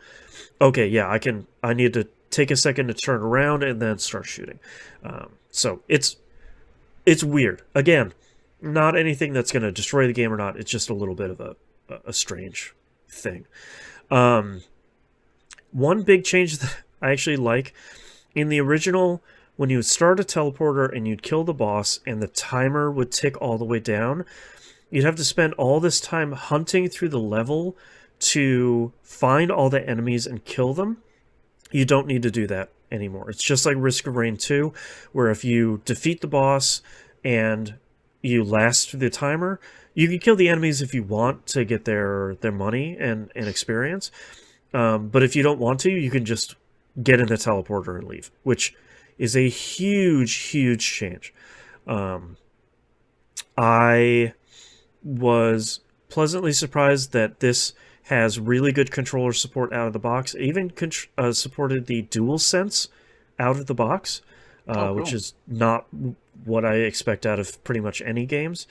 okay, yeah, I need to take a second to turn around and then start shooting. So it's weird. Again, not anything that's going to destroy the game or not. It's just a little bit of a strange thing. One big change that I actually like, in the original, when you would start a teleporter and you'd kill the boss and the timer would tick all the way down, you'd have to spend all this time hunting through the level to find all the enemies and kill them. You don't need to do that anymore. It's just like Risk of Rain 2, where if you defeat the boss and you last through the timer, you can kill the enemies if you want to get their money and experience. But if you don't want to, you can just get in the teleporter and leave, which is a huge, huge change. I was pleasantly surprised that this has really good controller support out of the box. It even supported the DualSense out of the box, cool. Which is not what I expect out of pretty much any games.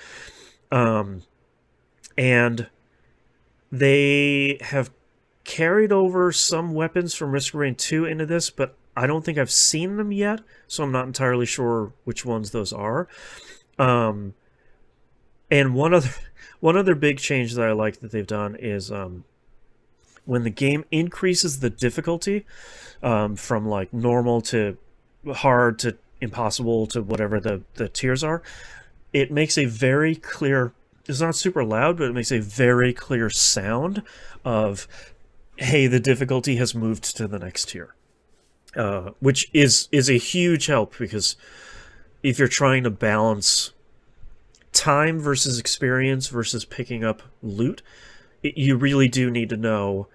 And they have carried over some weapons from Risk of Rain 2 into this, but I don't think I've seen them yet, so I'm not entirely sure which ones those are. And one other big change that I like that they've done is when the game increases the difficulty from like normal to hard to impossible to whatever the tiers are, it makes a very clear, it's not super loud, but it makes a very clear sound of, hey, the difficulty has moved to the next tier. Which is a huge help, because if you're trying to balance time versus experience versus picking up loot, you really do need to know,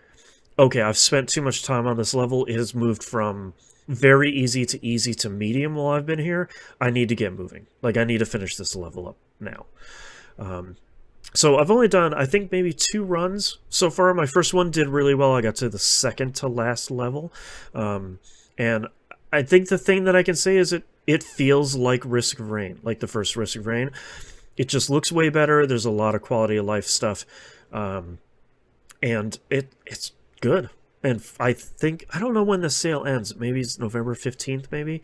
okay, I've spent too much time on this level. It has moved from very easy to medium while I've been here. I need to get moving. Like, I need to finish this level up now. So I've only done, I think, maybe 2 runs so far. My first one did really well. I got to the second to last level. And I think the thing that I can say is it feels like Risk of Rain, like the first Risk of Rain. It just looks way better. There's a lot of quality of life stuff. And it's good. And I don't know when the sale ends. Maybe it's November 15th, maybe.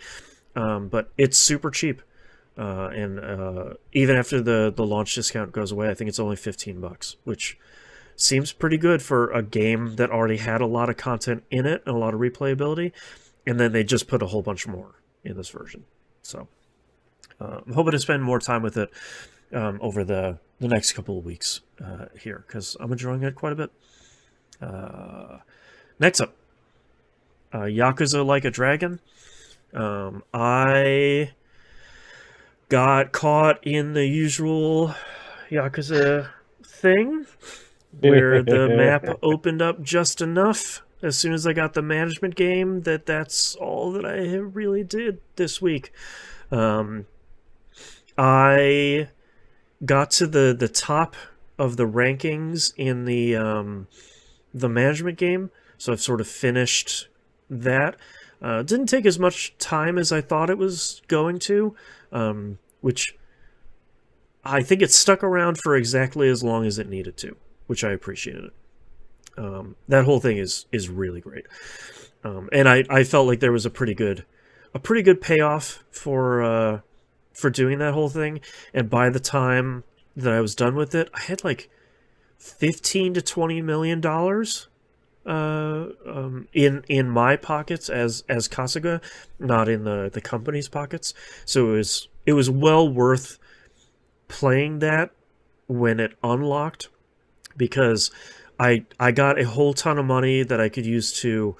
But it's super cheap. And even after the launch discount goes away, I think it's only $15, which seems pretty good for a game that already had a lot of content in it and a lot of replayability. And then they just put a whole bunch more in this version. So I'm hoping to spend more time with it over the next couple of weeks here, because I'm enjoying it quite a bit. Next up, Yakuza Like a Dragon. I got caught in the usual Yakuza thing, where the map opened up just enough as soon as I got the management game that's all that I really did this week. I got to the top of the rankings in the management game, so I've sort of finished that. Didn't take as much time as I thought it was going to, which I think it stuck around for exactly as long as it needed to, which I appreciated. That whole thing is really great, and I felt like there was a pretty good payoff for doing that whole thing. And by the time that I was done with it, I had like $15 to $20 million in my pockets as Kasuga, not in the company's pockets. So it was well worth playing that when it unlocked, because I got a whole ton of money that I could use to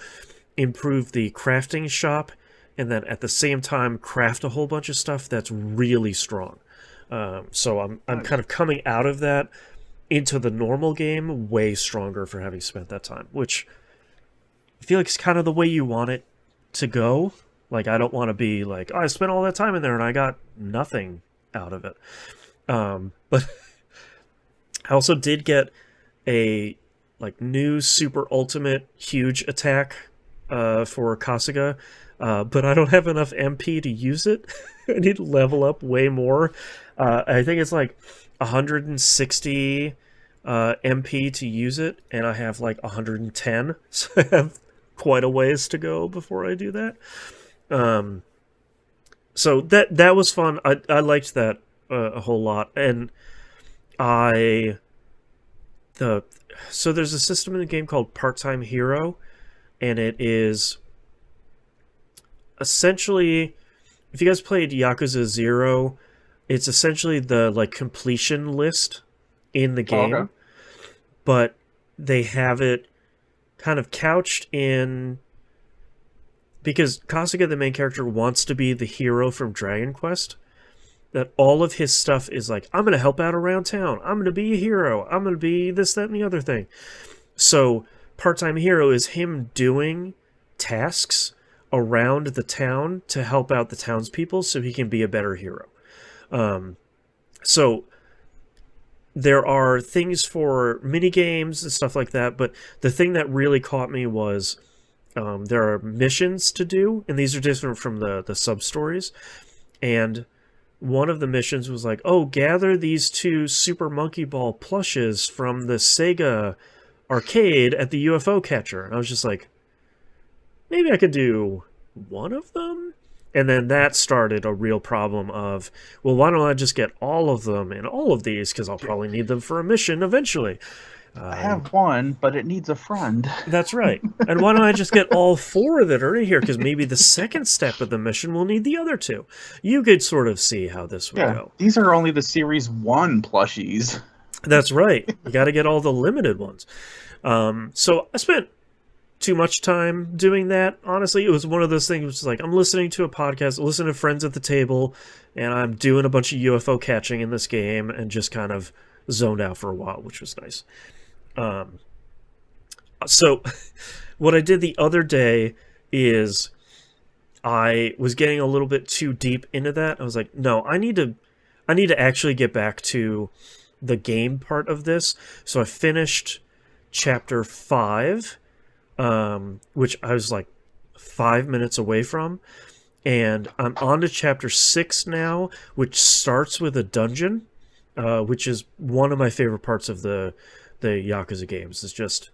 improve the crafting shop, and then at the same time craft a whole bunch of stuff that's really strong. So I'm kind of coming out of that into the normal game way stronger for having spent that time, which I feel like is kind of the way you want it to go. Like, I don't want to be like, oh, I spent all that time in there and I got nothing out of it. But I also did get a like new super ultimate huge attack for Kasuga, but I don't have enough MP to use it. I need to level up way more. I think it's like 160 MP to use it, and I have like 110, so I have quite a ways to go before I do that. So that was fun. I liked that a whole lot, and so there's a system in the game called Part-Time Hero, and it is essentially, if you guys played Yakuza 0, it's essentially the like completion list in the game. Okay. But they have it kind of couched in, because Kasuga, the main character, wants to be the hero from Dragon Quest, that all of his stuff is like, I'm going to help out around town. I'm going to be a hero. I'm going to be this, that, and the other thing. So Part-Time Hero is him doing tasks around the town to help out the townspeople so he can be a better hero. So there are things for mini games and stuff like that, but the thing that really caught me was there are missions to do, and these are different from the sub-stories. And one of the missions was like, oh, gather these 2 Super Monkey Ball plushes from the Sega arcade at the UFO catcher. And I was just like, maybe I could do one of them? And then that started a real problem of, well, why don't I just get all of them in all of these, because I'll probably need them for a mission eventually. I have one, but it needs a friend. That's right. And why don't I just get all 4 that are in here, because maybe the second step of the mission will need the other 2. You could sort of see how this would go. These are only the Series 1 plushies. That's right. You got to get all the limited ones. So I spent too much time doing that. Honestly, it was one of those things which is like, I'm listening to a podcast, listening to friends at the table, and I'm doing a bunch of UFO catching in this game, and just kind of zoned out for a while, which was nice. So what I did the other day is I was getting a little bit too deep into that. I was like, no, I need to actually get back to the game part of this. So I finished chapter 5, which I was like 5 minutes away from, and I'm on to chapter 6 now, which starts with a dungeon, which is one of my favorite parts of the Yakuza games. It's just,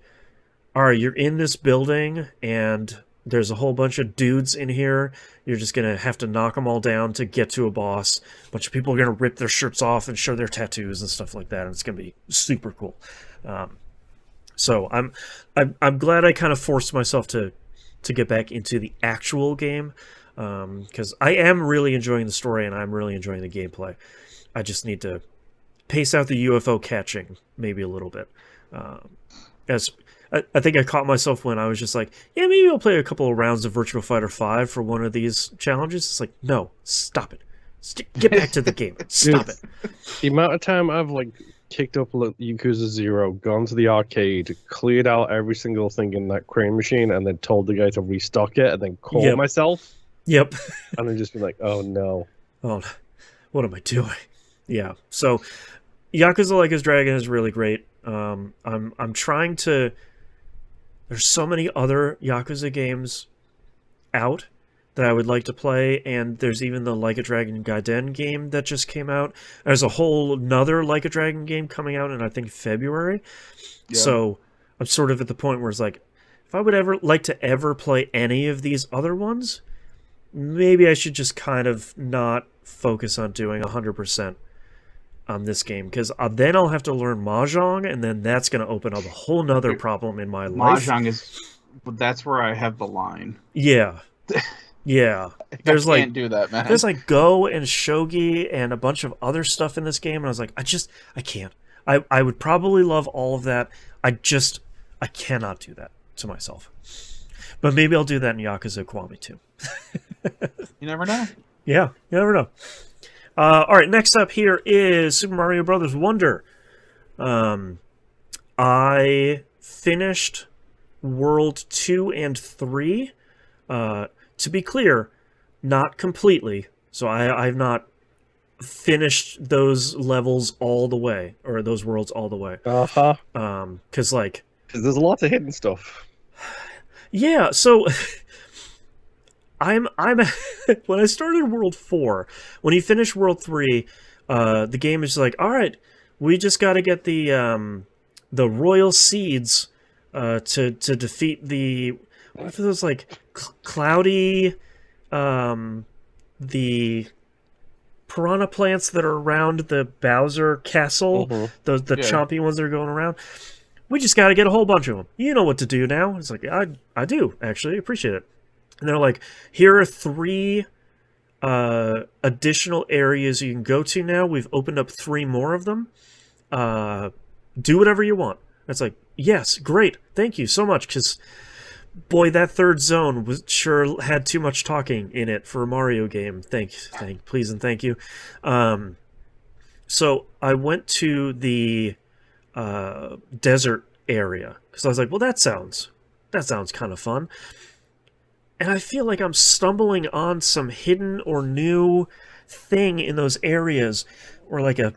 all right, you're in this building, and there's a whole bunch of dudes in here. You're just going to have to knock them all down to get to a boss. A bunch of people are going to rip their shirts off and show their tattoos and stuff like that, and it's going to be super cool. So I'm glad I kind of forced myself to get back into the actual game, because I am really enjoying the story and I'm really enjoying the gameplay. I just need to pace out the UFO catching maybe a little bit. As I think I caught myself when I was just like, yeah, maybe I'll play a couple of rounds of Virtua Fighter 5 for one of these challenges. It's like, no, stop it. Get back to the game. Stop it. The amount of time I've like kicked up Yakuza 0, gone to the arcade, cleared out every single thing in that crane machine, and then told the guy to restock it, and then called myself. Yep. And then just been like, oh no. Oh, what am I doing? Yeah. So Yakuza Like His Dragon is really great. I'm trying to... There's so many other Yakuza games out that I would like to play, and there's even the Like a Dragon Gaiden game that just came out. There's a whole another Like a Dragon game coming out in, I think, February. Yeah. So I'm sort of at the point where it's like, if I would ever like to ever play any of these other ones, maybe I should just kind of not focus on doing 100% on this game, because then I'll have to learn Mahjong, and then that's going to open up a whole nother problem in my life. Mahjong that's where I have the line. Yeah. Yeah. There's I can't do that, man. There's like Go and Shogi and a bunch of other stuff in this game, and I was like, I can't. I would probably love all of that. I cannot do that to myself. But maybe I'll do that in Yakuza Kiwami too. You never know. Yeah, you never know. All right, next up here is Super Mario Brothers Wonder. I finished World 2 and 3. To be clear, not completely. So I've not finished those levels all the way, or those worlds all the way. Uh-huh. Because there's lots of hidden stuff. Yeah, so I'm when I started World 4, when you finish World 3, the game is like, all right, we just got to get the royal seeds to defeat the, what are those, like cloudy, the piranha plants that are around the Bowser castle, the chompy ones that are going around. We just got to get a whole bunch of them. You know what to do now. It's like, I do, actually. Appreciate it. And they're like, here are 3 additional areas you can go to now. We've opened up 3 more of them. Do whatever you want. It's like, yes, great. Thank you so much. Because, boy, that 3rd zone sure had too much talking in it for a Mario game. Please and thank you. So I went to the desert area because I was like, well, that sounds kind of fun, and I feel like I'm stumbling on some hidden or new thing in those areas, or like a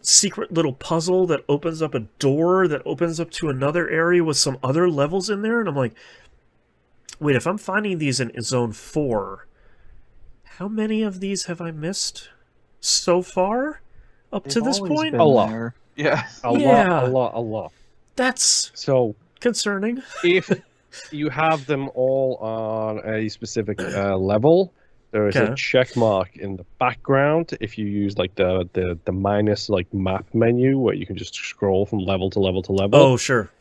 secret little puzzle that opens up a door that opens up to another area with some other levels in there, and I'm like, wait, if I'm finding these in Zone 4, how many of these have I missed so far up to this point? A lot. Yeah. A lot. That's so concerning. If you have them all on a specific level, there is a check mark in the background. If you use like the minus like map menu where you can just scroll from level to level to level. Oh, sure.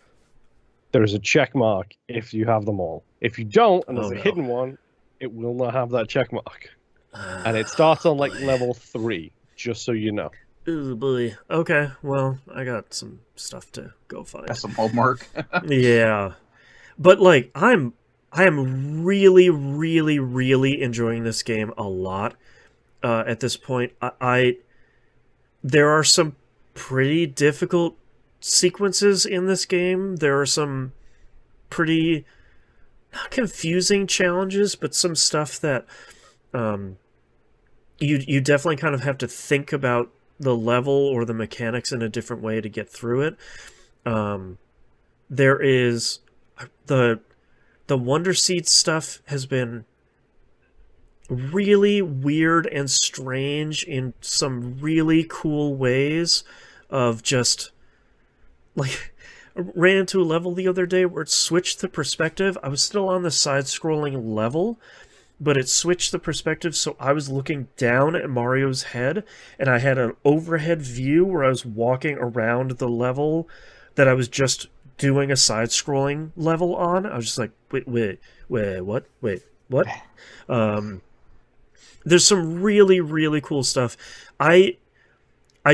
There is a check mark if you have them all. If you don't, and there's a hidden one, it will not have that check mark. And it starts on like level 3, just so you know. Oh boy. Okay, well, I got some stuff to go find. That's some homework. Yeah. But like I am really, really, really enjoying this game a lot. At this point, there are some pretty difficult sequences in this game. There are some pretty not confusing challenges, but some stuff that you definitely kind of have to think about the level or the mechanics in a different way to get through it. There is the Wonder Seed stuff has been really weird and strange in some really cool ways of just like I ran into a level the other day where it switched the perspective. I was still on the side-scrolling level, but it switched the perspective, so I was looking down at Mario's head, and I had an overhead view where I was walking around the level that I was just doing a side-scrolling level on. I was just like, wait, what? There's some really, really cool stuff. I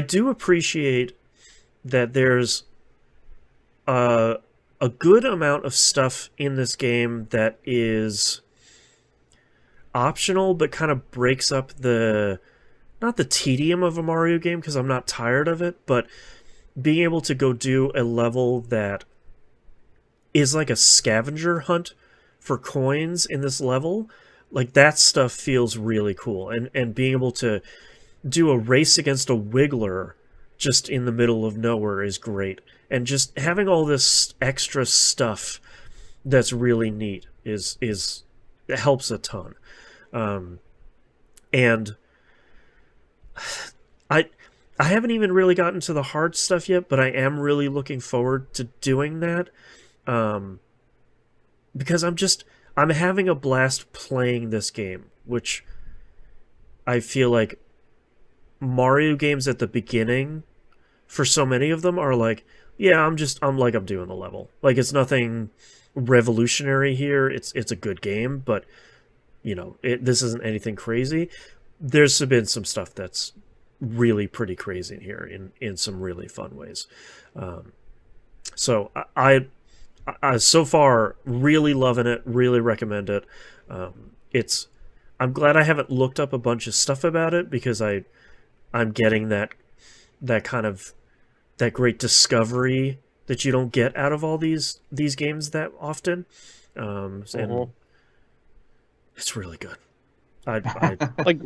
do appreciate that there's a good amount of stuff in this game that is optional, but kind of breaks up not the tedium of a Mario game, because I'm not tired of it, but being able to go do a level that is like a scavenger hunt for coins in this level, like that stuff feels really cool. And being able to do a race against a Wiggler just in the middle of nowhere is great. And just having all this extra stuff that's really neat is it helps a ton. And I haven't even really gotten to the hard stuff yet, but I am really looking forward to doing that. Because I'm having a blast playing this game, which I feel like Mario games at the beginning, for so many of them, are like, yeah, I'm doing the level. Like, it's nothing revolutionary here. It's a good game, but this isn't anything crazy. There's been some stuff that's really pretty crazy in here in some really fun ways. So I so far really loving it, really recommend it. I'm glad I haven't looked up a bunch of stuff about it, because I'm getting that kind of that great discovery that you don't get out of all these games that often. And it's really good. I like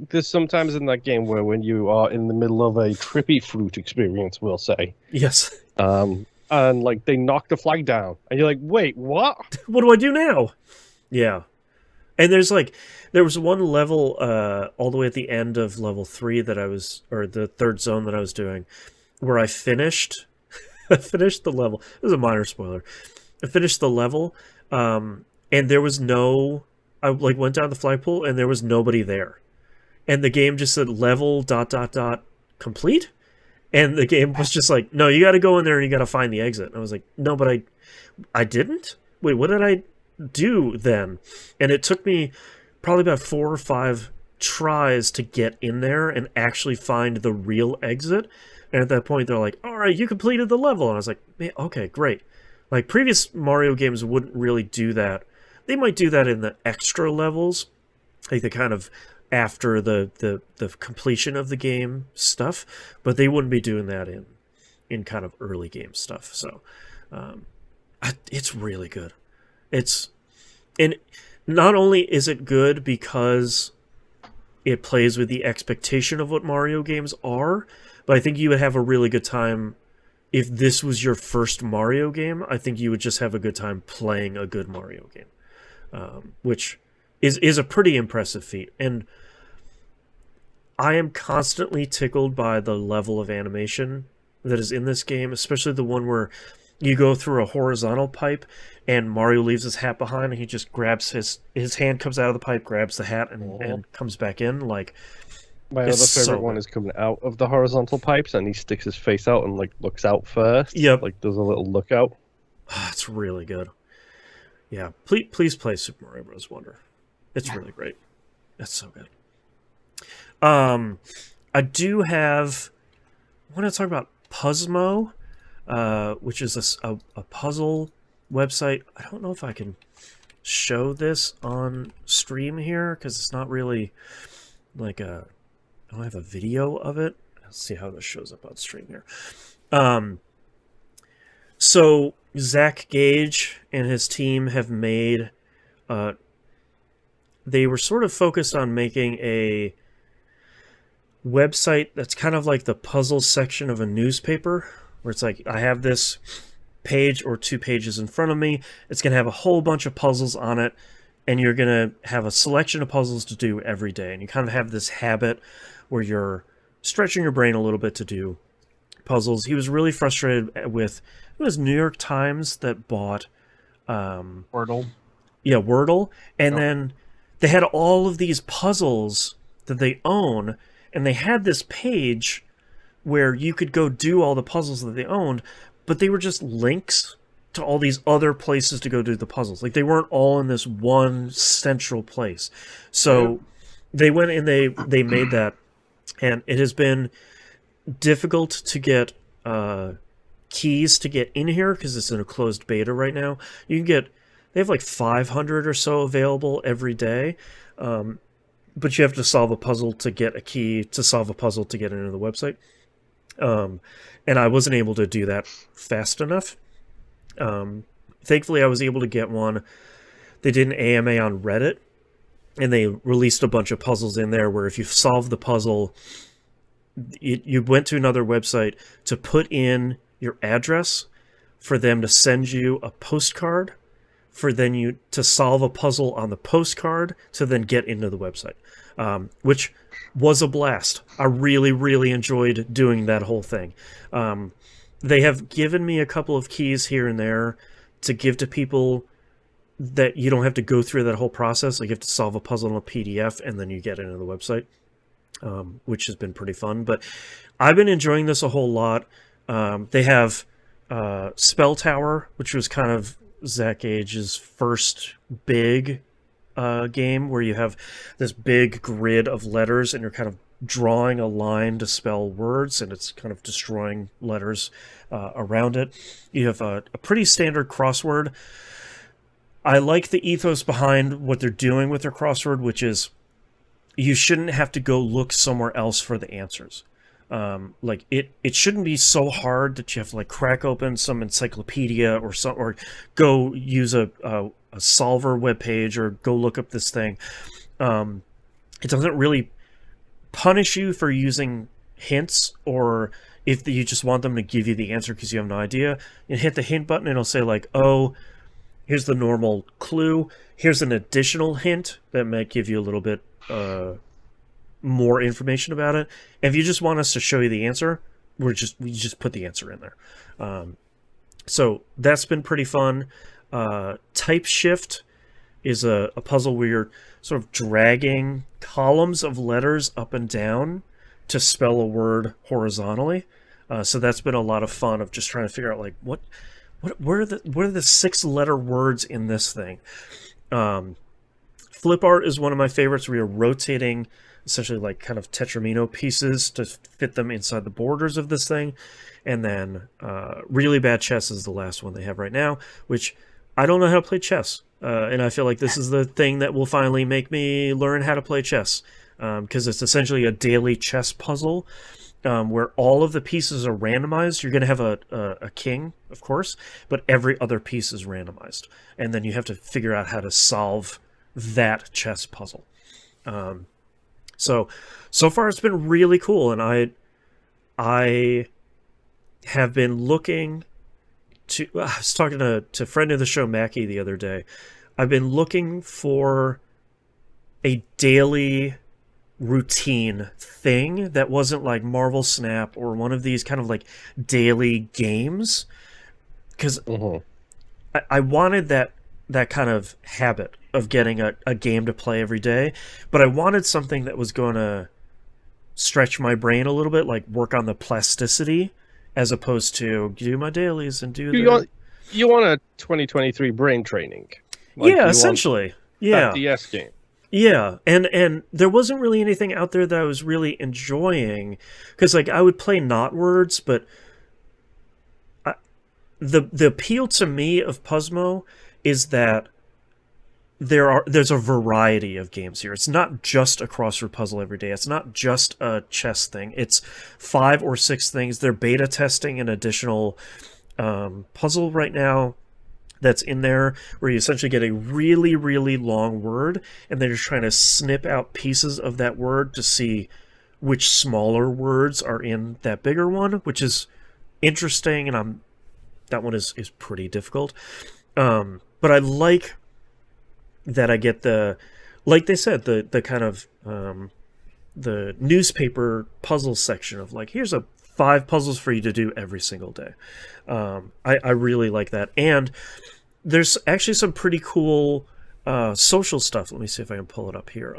there's sometimes in that game where when you are in the middle of a trippy fruit experience, we'll say, yes, and like they knock the flag down, and you're like, wait, what? What do I do now? Yeah. And there was one level all the way at the end of level 3 or the third zone that I was doing, where I finished the level. It was a minor spoiler. I finished the level, and there was I went down the flagpole and there was nobody there. And the game just said level ... complete. And the game was just like, no, you got to go in there and you got to find the exit. And I was like, no, but I didn't? Wait, what did I do then? And it took me probably about 4 or 5 tries to get in there and actually find the real exit. And at that point, they're like, all right, you completed the level. And I was like, man, okay, great. Like, previous Mario games wouldn't really do that. They might do that in the extra levels, like the kind of after the completion of the game stuff, but they wouldn't be doing that in kind of early game stuff. So it's really good. And not only is it good because it plays with the expectation of what Mario games are, but I think you would have a really good time if this was your first Mario game. I think you would just have a good time playing a good Mario game, which is a pretty impressive feat. And I am constantly tickled by the level of animation that is in this game, especially the one where you go through a horizontal pipe and Mario leaves his hat behind and he just grabs his hand comes out of the pipe, grabs the hat, and comes back in. Like, my other favorite one is coming out of the horizontal pipes and he sticks his face out and like looks out first. Yep. Like there's a little lookout. It's really good. Yeah, please play Super Mario Bros. Wonder. It's really great. It's so good. I do have... I want to talk about Puzzmo, which is a puzzle website. I don't know if I can show this on stream here, because it's not really like I don't have a video of it. Let's see how this shows up on stream here. So Zach Gage and his team have made... they were sort of focused on making a website that's kind of like the puzzle section of a newspaper, where it's like, I have this page or 2 pages in front of me. It's going to have a whole bunch of puzzles on it, and you're going to have a selection of puzzles to do every day. And you kind of have this habit where you're stretching your brain a little bit to do puzzles. He was really frustrated with, it was New York Times that bought Wordle. Yeah, Wordle. And then they had all of these puzzles that they own, and they had this page where you could go do all the puzzles that they owned, but they were just links to all these other places to go do the puzzles. Like, they weren't all in this one central place. So they went and they made that, and it has been difficult to get keys to get in here because it's in a closed beta right now. You can get... They have like 500 or so available every day, but you have to solve a puzzle to get a key to solve a puzzle to get into the website. And I wasn't able to do that fast enough. Thankfully, I was able to get one. They did an AMA on Reddit, and they released a bunch of puzzles in there where if you solve the puzzle, you went to another website to put in your address for them to send you a postcard for then you to solve a puzzle on the postcard to then get into the website, which was a blast. I really, really enjoyed doing that whole thing. They have given me a couple of keys here and there to give to people that you don't have to go through that whole process. Like you have to solve a puzzle in a PDF and then you get into the website, which has been pretty fun. But I've been enjoying this a whole lot. They have Spell Tower, which was kind of Zach Gage's first big game, where you have this big grid of letters and you're kind of drawing a line to spell words, and it's kind of destroying letters around it. You have a pretty standard crossword. I like the ethos behind what they're doing with their crossword, which is you shouldn't have to go look somewhere else for the answers. Like it shouldn't be so hard that you have to like crack open some encyclopedia or go use a solver webpage or go look up this thing. It doesn't really punish you for using hints, or if you just want them to give you the answer because you have no idea. You hit the hint button and it'll say like, oh, here's the normal clue. Here's an additional hint that might give you a little bit more information about it. And if you just want us to show you the answer, we just put the answer in there. So that's been pretty fun. Type shift is a puzzle where you're sort of dragging columns of letters up and down to spell a word horizontally. So that's been a lot of fun of just trying to figure out like what are the 6-letter words in this thing. Flip art is one of my favorites, where you're rotating essentially like kind of tetramino pieces to fit them inside the borders of this thing. And then really bad chess is the last one they have right now, which I don't know how to play chess. And I feel like this is the thing that will finally make me learn how to play chess, because it's essentially a daily chess puzzle where all of the pieces are randomized. You're going to have a king, of course, but every other piece is randomized. And then you have to figure out how to solve that chess puzzle. So far it's been really cool, and I have been looking to... I was talking to a friend of the show, Mackie, the other day. I've been looking for a daily routine thing that wasn't like Marvel Snap or one of these kind of like daily games, because I wanted that kind of habit of getting a game to play every day, but I wanted something that was going to stretch my brain a little bit, like work on the plasticity, as opposed to do my dailies and do you want a 2023 brain training. Like yeah, essentially. Yeah. DS game. Yeah, and there wasn't really anything out there that I was really enjoying, because like I would play Not Words, but the appeal to me of Puzzmo is that there's a variety of games here. It's not just a crossword puzzle every day. It's not just a chess thing. It's 5 or 6 things. They're beta testing an additional puzzle right now that's in there, where you essentially get a really, really long word, and then you're trying to snip out pieces of that word to see which smaller words are in that bigger one, which is interesting, and that one is pretty difficult. But I like that I get like they said, the kind of the newspaper puzzle section of like, here's 5 puzzles for you to do every single day. I really like that. And there's actually some pretty cool social stuff. Let me see if I can pull it up here.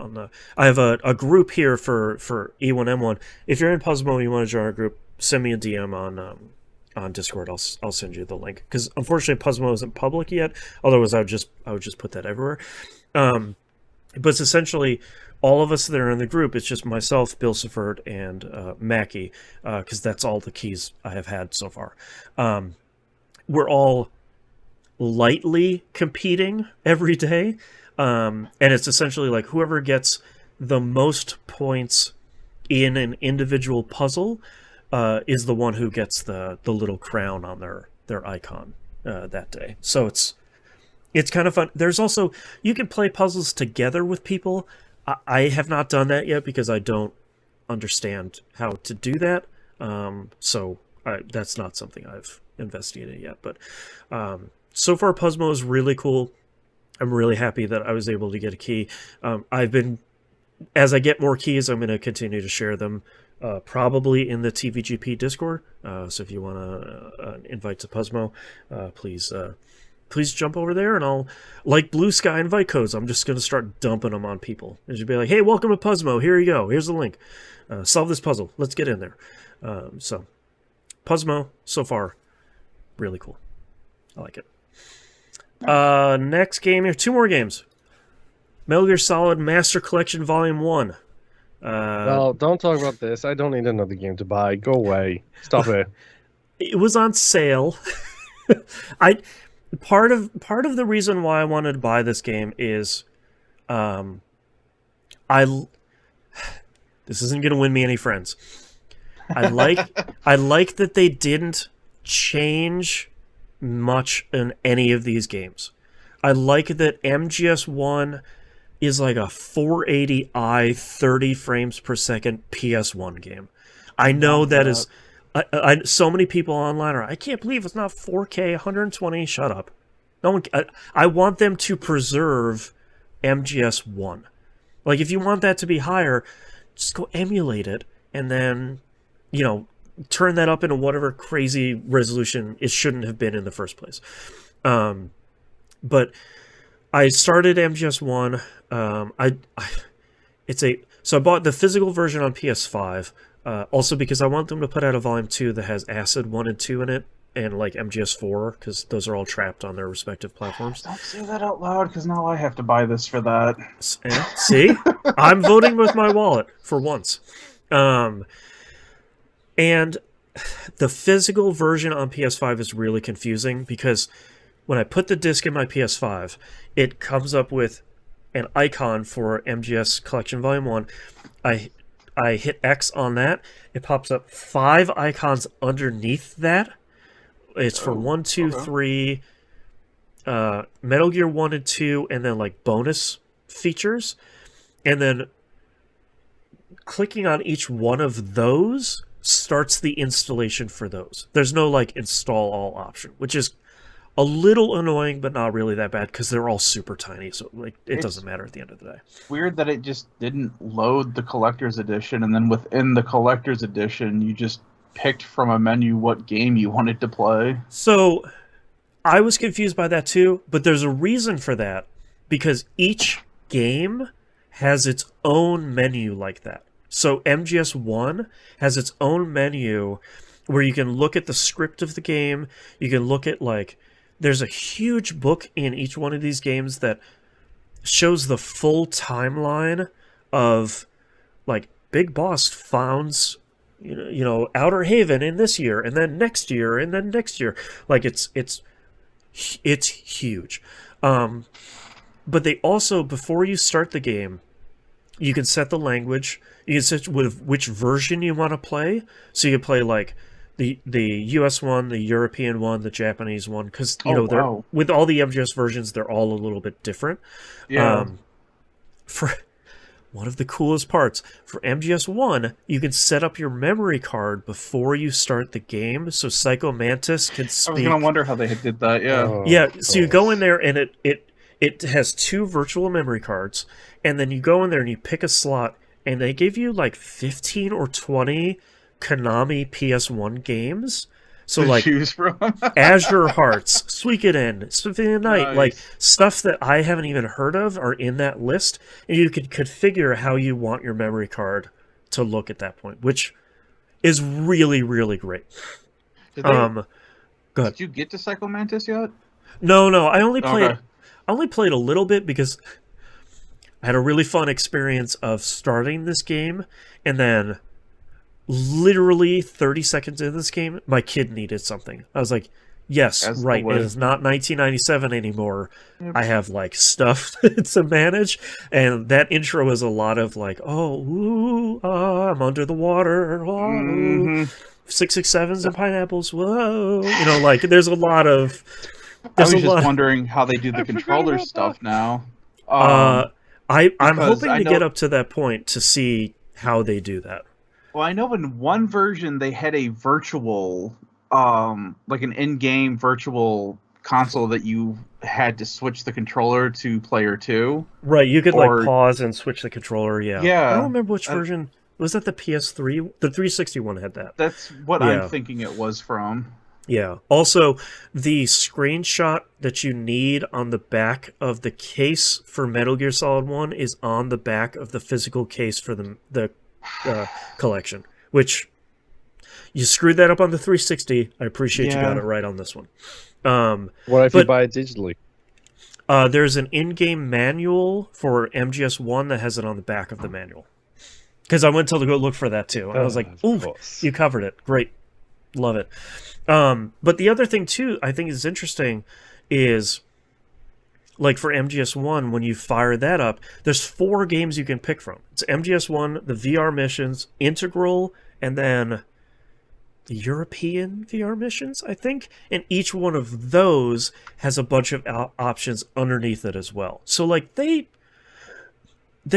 I have a group here for E1M1. If you're in Puzzmo and you want to join our group, send me a DM on Discord. I'll send you the link, because unfortunately Puzzmo isn't public yet. Otherwise I would just put that everywhere. But it's essentially all of us that are in the group. It's just myself, Bill Seffert, and Mackie, because that's all the keys I have had so far. We're all lightly competing every day, and it's essentially like whoever gets the most points in an individual puzzle is the one who gets the little crown on their icon that day. So it's kind of fun. There's also, you can play puzzles together with people. I have not done that yet because I don't understand how to do that. So that's not something I've investigated yet. But so far, Puzzmo is really cool. I'm really happy that I was able to get a key. As I get more keys, I'm going to continue to share them, probably in the TVGP Discord. So if you want to invite to Puzzmo, please jump over there, and I'll, like Blue Sky invite codes, I'm just going to start dumping them on people. And just be like, hey, welcome to Puzzmo. Here you go. Here's the link. Solve this puzzle. Let's get in there. So Puzzmo, so far, really cool. I like it. Next game here, 2 more games. Metal Gear Solid Master Collection Volume 1. Well, don't talk about this. I don't need another game to buy. Go away. Stop it. It was on sale. Part of the reason why I wanted to buy this game is, this isn't going to win me any friends. I like that they didn't change much in any of these games. I like that MGS1 is like a 480i 30 frames per second PS1 game. I know that is... so many people online are, I can't believe it's not 4K 120. Shut up. No one. I want them to preserve MGS1. Like, if you want that to be higher, just go emulate it, and then, turn that up into whatever crazy resolution it shouldn't have been in the first place. But I started MGS1. So I bought the physical version on PS5. Also because I want them to put out a Volume 2 that has Acid 1 and 2 in it, and like MGS4, because those are all trapped on their respective platforms. Don't say that out loud, because now I have to buy this for that. See? I'm voting with my wallet, for once. And the physical version on PS5 is really confusing, because when I put the disc in my PS5, it comes up with an icon for MGS Collection Volume 1. I hit X on that. It pops up 5 icons underneath that. It's for 1, 2, 3, Metal Gear 1 and 2, and then like bonus features. And then clicking on each one of those starts the installation for those. There's no like install all option, which is a little annoying, but not really that bad, because they're all super tiny, so like it doesn't matter at the end of the day. Weird that it just didn't load the collector's edition, and then within the collector's edition, you just picked from a menu what game you wanted to play. So I was confused by that too, but there's a reason for that, because each game has its own menu like that. So MGS1 has its own menu where you can look at the script of the game, you can look at like... There's a huge book in each one of these games that shows the full timeline of, like, Big Boss founds, Outer Haven in this year, and then next year, and then next year. Like, it's huge. But they also, before you start the game, you can set the language. You can set with which version you want to play. So you can play, like, the US one, the European one, the Japanese one, because with all the MGS versions, they're all a little bit different. Yeah. For one of the coolest parts, for MGS1, you can set up your memory card before you start the game, so Psycho Mantis can speak. I was gonna wonder how they did that. Yeah. So you go in there, and it has 2 virtual memory cards, and then you go in there and you pick a slot, and they give you like 15 or 20 Konami PS1 games. So like choose from. Azure Hearts, Suikoden, Symphony of the Night, like stuff that I haven't even heard of are in that list, and you can configure how you want your memory card to look at that point, which is really, really great. Go ahead. Did you get to Psycho Mantis yet? No, I only played a little bit, because I had a really fun experience of starting this game, and then literally 30 seconds into this game, my kid needed something. I was like, yes, right, it is not 1997 anymore. Yep. I have like stuff to manage, and that intro is a lot of like, I'm under the water, 667s and pineapples, whoa, like there's a lot of... I was just wondering how they do the controller stuff now. I'm hoping to get up to that point to see how they do that. Well, I know in one version they had a virtual, like an in-game virtual console that you had to switch the controller to player 2. Right, you could like pause and switch the controller. Yeah. I don't remember which version. Was that the PS3? The 360 one had that. That's what I'm thinking it was from. Yeah. Also, the screenshot that you need on the back of the case for Metal Gear Solid 1 is on the back of the physical case for the collection, which you screwed that up on the 360. I appreciate you got it right on this one. What if you buy it digitally? There's an in-game manual for MGS1 that has it on the back of the manual. Because I went to go look for that too. And I was like, ooh, you covered it. Great. Love it. But the other thing too, I think is interesting is, like for MGS1, when you fire that up, there's 4 games you can pick from. It's MGS1, the VR missions, Integral, and then the European VR missions, I think. And each one of those has a bunch of options underneath it as well. So like they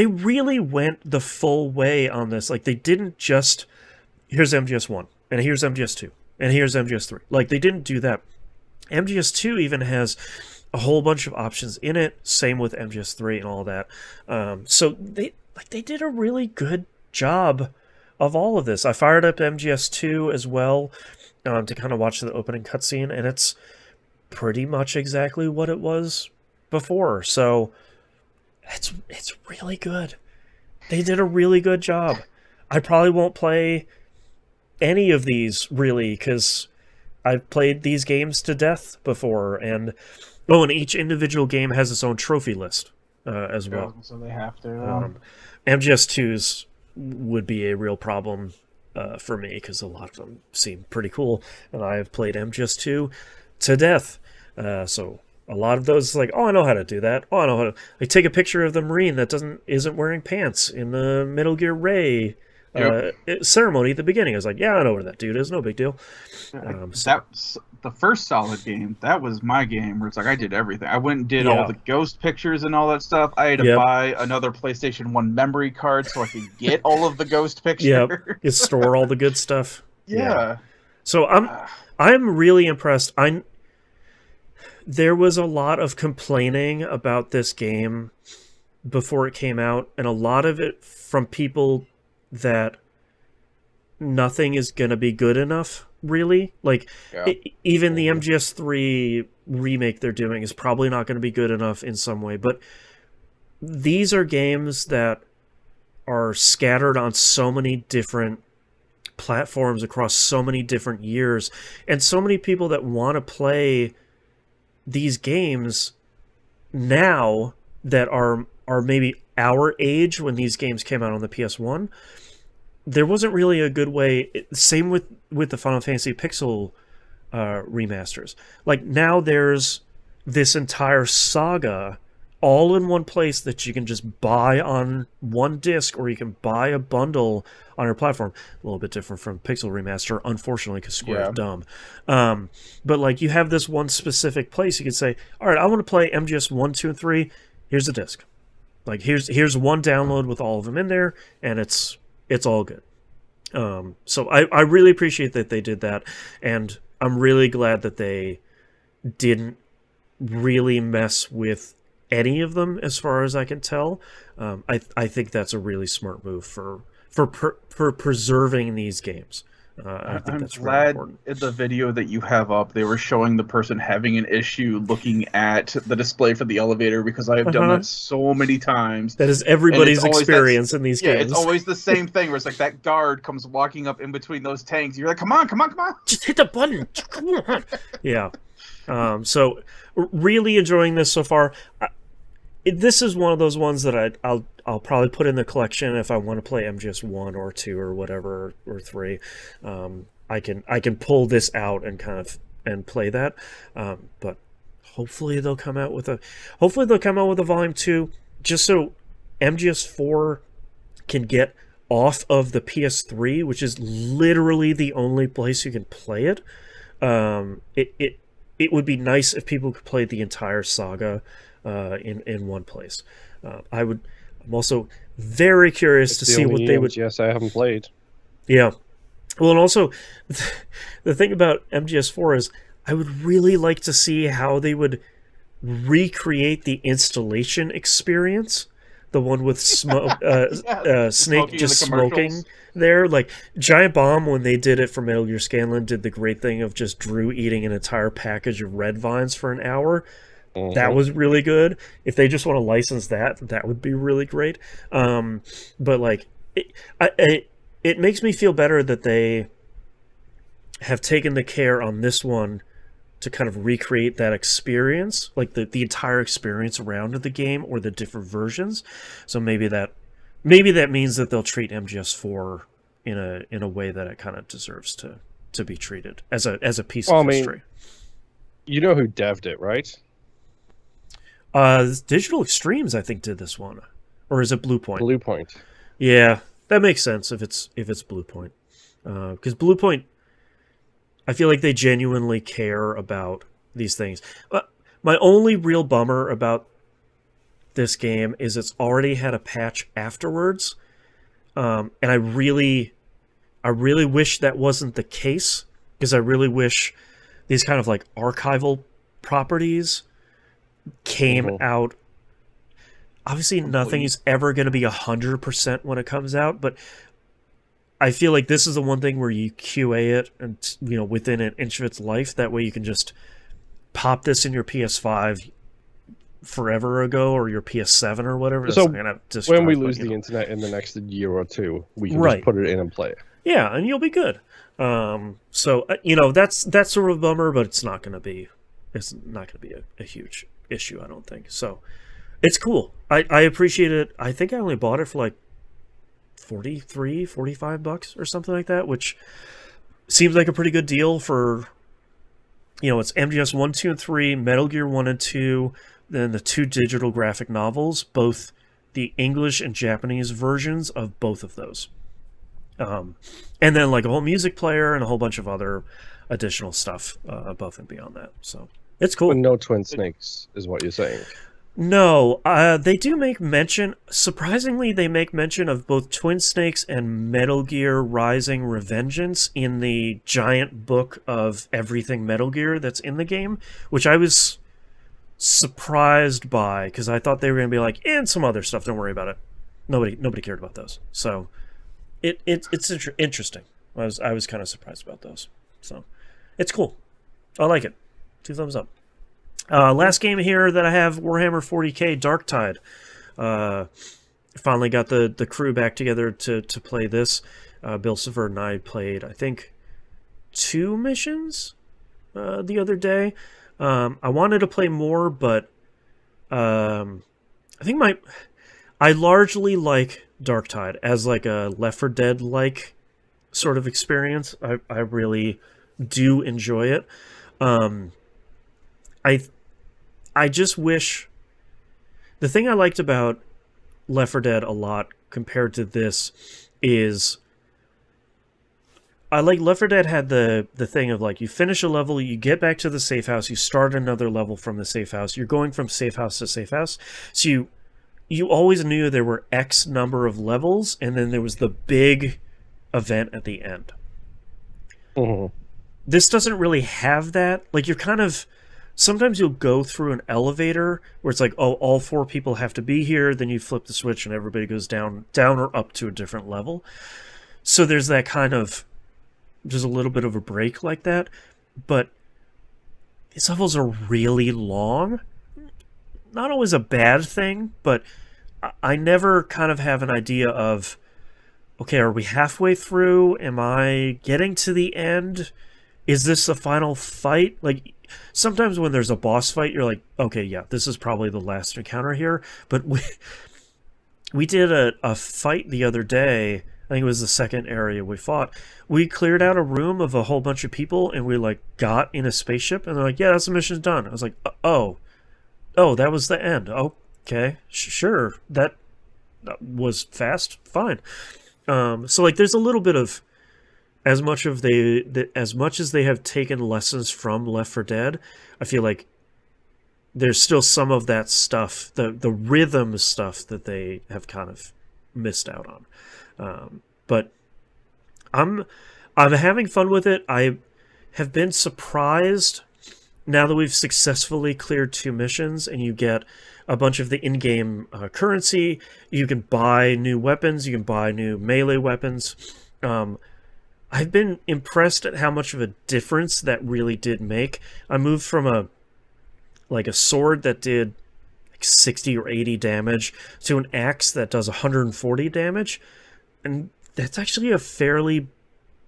really went the full way on this. Like they didn't just, here's MGS1, and here's MGS2, and here's MGS3. Like they didn't do that. MGS2 even has a whole bunch of options in it. Same with MGS3 and all that. So they did a really good job of all of this. I fired up MGS2 as well to kind of watch the opening cutscene, and it's pretty much exactly what it was before. So it's really good. They did a really good job. I probably won't play any of these really because I've played these games to death before, and each individual game has its own trophy list as well. So they have to. MGS2's would be a real problem for me because a lot of them seem pretty cool, and I have played MGS2 to death. So a lot of those, like, I know how to do that. I know how to take a picture of the Marine that isn't wearing pants in the Metal Gear Ray ceremony at the beginning. I was like, I know where that dude is. No big deal. That's the first Solid game. That was my game where it's like I did everything. I went and did all the ghost pictures and all that stuff. I had to buy another PlayStation 1 memory card so I could get all of the ghost pictures. You store all the good stuff. Yeah. So I'm really impressed. There was a lot of complaining about this game before it came out, and a lot of it from people that nothing is going to be good enough, really. Like, even the MGS3 remake they're doing is probably not going to be good enough in some way, but these are games that are scattered on so many different platforms across so many different years, and so many people that want to play these games now that are maybe our age when these games came out on the PS1. There wasn't really a good way. Same with the Final Fantasy Pixel remasters. Like now there's this entire saga all in one place that you can just buy on one disc, or you can buy a bundle on your platform. A little bit different from Pixel Remaster, unfortunately, because Square is dumb. But like you have this one specific place you can say, all right, I want to play MGS 1, 2, and 3. Here's the disc. Like here's one download with all of them in there, and it's all good. So I really appreciate that they did that, and I'm really glad that they didn't really mess with any of them, as far as I can tell. I think that's a really smart move for preserving these games. I think that's really important. In the video that you have up, they were showing the person having an issue looking at the display for the elevator, because I have done that so many times. That is everybody's experience in these games. It's always the same thing where it's like that guard comes walking up in between those tanks. You're like, come on. Just hit the button. Come on. Yeah. So really enjoying this so far. This is one of those ones that I'll probably put in the collection if I want to play MGS 1 or 2 or whatever, or 3. I can pull this out and play that. But hopefully they'll come out with a volume 2, just so MGS 4 can get off of the PS3, which is literally the only place you can play it. It would be nice if people could play the entire saga in one place. I'm also very curious to see what they would. Yes, I haven't played. Yeah. Well, and also the thing about MGS4 is I would really like to see how they would recreate the installation experience, the one with smoke, Snake Smoking in just the smoking commercials. there. Like Giant Bomb, when they did it for Metal Gear Scanlan, did the great thing of just Drew eating an entire package of red vines for an hour. That was really good. If they just want to license that, that would be really great. But like, it makes me feel better that they have taken the care on this one to kind of recreate that experience, like the entire experience around the game or the different versions. So maybe that means that they'll treat MGS4 in a way that it kind of deserves to be treated as a piece of history. You know who devved it, right? Digital Extremes, I think, did this one, or is it Bluepoint? Bluepoint. Yeah, that makes sense if it's Bluepoint, because Bluepoint, I feel like they genuinely care about these things. My only real bummer about this game is it's already had a patch afterwards, and I really wish that wasn't the case, because I really wish these kind of like archival properties came out. Obviously, nothing is ever going to be 100% when it comes out, but I feel like this is the one thing where you QA it, and within an inch of its life. That way, you can just pop this in your PS5 forever ago, or your PS7 or whatever. So when we lose the internet in the next year or two, we can just put it in and play it. Yeah, and you'll be good. So that's sort of a bummer, but it's not going to be a huge issue, I don't think. So it's cool. I appreciate it. I think I only bought it for like $45 or something like that, which seems like a pretty good deal for, it's MGS 1, 2, and 3, Metal Gear 1 and 2, then the 2 digital graphic novels, both the English and Japanese versions of both of those. And then like a whole music player and a whole bunch of other additional stuff above and beyond that. So it's cool. But no Twin Snakes is what you're saying. No, they do make mention. Surprisingly, they make mention of both Twin Snakes and Metal Gear Rising: Revengeance in the giant book of everything Metal Gear that's in the game, which I was surprised by, because I thought they were going to be like, and some other stuff. Don't worry about it. Nobody cared about those. So it's interesting. I was kind of surprised about those. So it's cool. I like it. 2 thumbs up. Last game here that I have, Warhammer 40k Darktide. Finally got the crew back together to play this. Bill Sivert and I played, I think, 2 missions the other day. I wanted to play more, but I think I largely like Darktide as like a Left 4 Dead-like sort of experience. I really do enjoy it. I just wish... The thing I liked about Left 4 Dead a lot compared to this is... I like Left 4 Dead had the thing of like, you finish a level, you get back to the safe house, you start another level from the safe house, you're going from safe house to safe house. So you always knew there were X number of levels, and then there was the big event at the end. This doesn't really have that. Like, you're kind of... Sometimes you'll go through an elevator where it's like, oh, all 4 people have to be here. Then you flip the switch and everybody goes down or up to a different level. So there's that kind of, just a little bit of a break like that. But these levels are really long. Not always a bad thing, but I never kind of have an idea of, okay, are we halfway through? Am I getting to the end? Is this the final fight? Like, sometimes when there's a boss fight, you're like, okay, yeah, this is probably the last encounter here. But we did a fight the other day. I think it was the second area we fought. We cleared out a room of a whole bunch of people, and we like got in a spaceship, and they're like, yeah, that's the mission's done. I was like, oh, that was the end. Okay, sure, that was fast, fine. So like, there's a little bit of, as much as they have taken lessons from Left 4 Dead, I feel like there's still some of that stuff, the rhythm stuff that they have kind of missed out on. But I'm having fun with it. I have been surprised now that we've successfully cleared 2 missions and you get a bunch of the in-game currency, you can buy new weapons, you can buy new melee weapons. I've been impressed at how much of a difference that really did make. I moved from a sword that did 60 or 80 damage to an axe that does 140 damage, and that's actually a fairly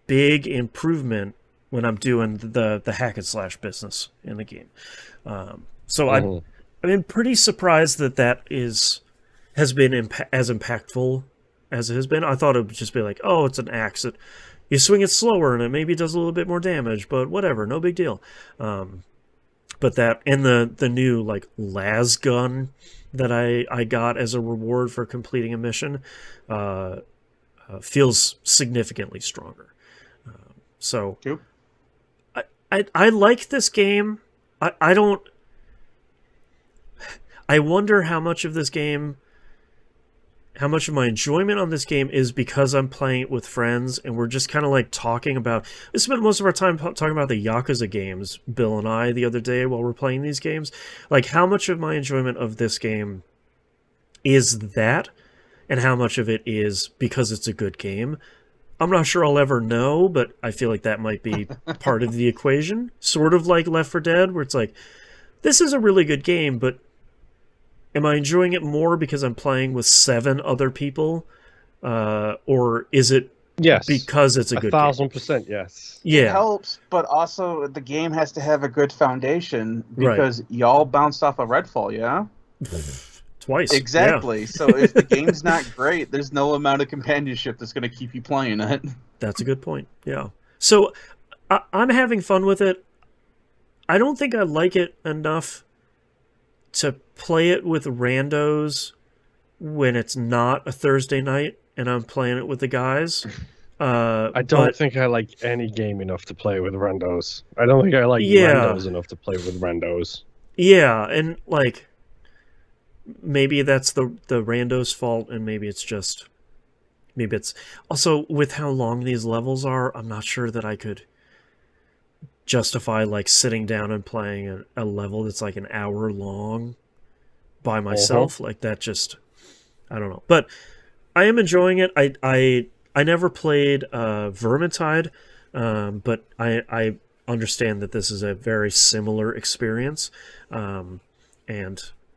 big improvement when I'm doing the hack and slash business in the game. So I've been pretty surprised that has been as impactful as it has been. I thought it would just be like, oh, it's an axe. You swing it slower and it maybe does a little bit more damage, but whatever, no big deal. But that, and the new las gun that I got as a reward for completing a mission feels significantly stronger. So yep. I like this game. I wonder how much of my enjoyment on this game is because I'm playing it with friends and we're just kind of talking about... We spent most of our time talking about the Yakuza games, Bill and I, the other day while we're playing these games. How much of my enjoyment of this game is that, and how much of it is because it's a good game. I'm not sure I'll ever know, but I feel like that might be part of the equation. Sort of like Left 4 Dead, where it's this is a really good game, but am I enjoying it more because I'm playing with 7 other people? Or is it because it's a good 1,000% game? yes. Yeah. It helps, but also the game has to have a good foundation because y'all bounced off of Redfall, yeah? Twice. Exactly. Yeah. So if the game's not great, there's no amount of companionship that's going to keep you playing it. That's a good point, yeah. So I'm having fun with it. I don't think I like it enough to play it with randos when it's not a Thursday night and I'm playing it with the guys. I don't think I like any game enough to play with randos. I don't think I like randos enough to play with randos. Yeah, and maybe that's the rando's fault, and maybe it's also with how long these levels are, I'm not sure that I could justify sitting down and playing a level that's an hour long by myself. That just, I don't know, but I am enjoying it. I never played Vermintide, but I understand that this is a very similar experience, and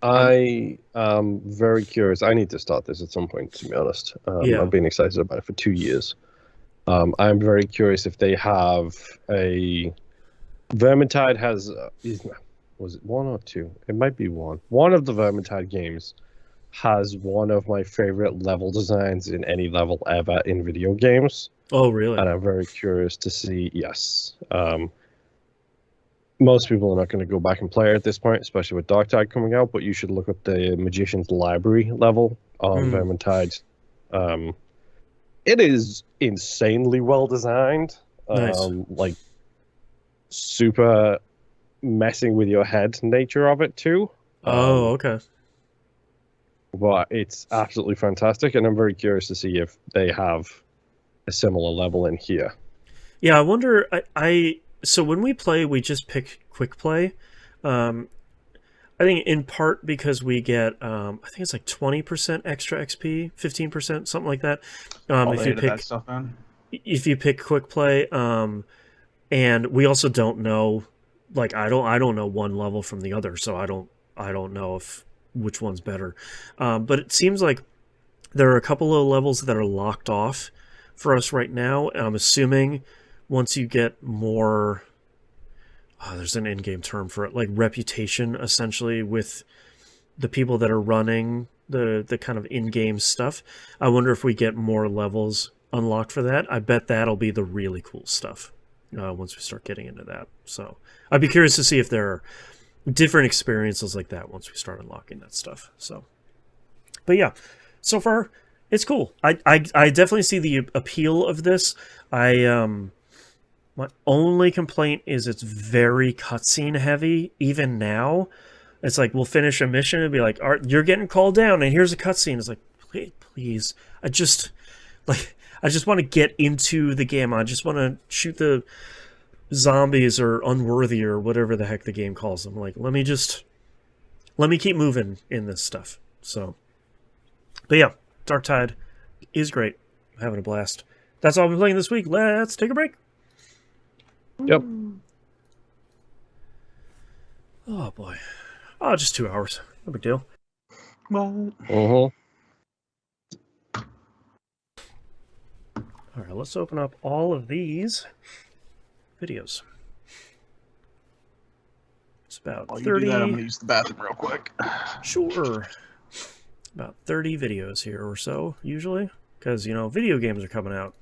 I am very curious. I need to start this at some point, to be honest. I've been excited about it for 2 years. I'm very curious if they have a... Vermintide has... was it 1 or 2? It might be 1. One of the Vermintide games has one of my favorite level designs in any level ever in video games. Oh, really? And I'm very curious to see... Yes. Most people are not going to go back and play it at this point, especially with Darktide coming out, but you should look up the Magician's Library level on Vermintide. It is insanely well designed. Nice. Super messing with your head nature of it, too. Oh, okay. But it's absolutely fantastic, and I'm very curious to see if they have a similar level in here. Yeah, I wonder... So when we play, we just pick quick play. I think in part because we get, I think it's 20% extra XP, 15%, something like that. If you pick quick play, and we also don't know, I don't know one level from the other, so I don't know which one's better. But it seems like there are a couple of levels that are locked off for us right now, and I'm assuming once you get more, there's an in-game term for it, reputation, essentially, with the people that are running the kind of in-game stuff. I wonder if we get more levels unlocked for that. I bet that'll be the really cool stuff once we start getting into that. So I'd be curious to see if there are different experiences like that once we start unlocking that stuff. So, but yeah, so far it's cool. I definitely see the appeal of this. My only complaint is it's very cutscene heavy. Even now, it's we'll finish a mission and be like, "All right, you're getting called down, and here's a cutscene." It's please. I just want to get into the game. I just want to shoot the zombies are unworthy or whatever the heck the game calls them. Like, let me keep moving in this stuff. So, but yeah, Darktide is great. I'm having a blast. That's all I've been playing this week. Let's take a break. Yep. Oh boy. Oh, just 2 hours. No big deal. What? All right, let's open up all of these videos. It's about While 30. You do that, I'm gonna use the bathroom real quick. Sure. About 30 videos here or so, usually. Because, you know, video games are coming out.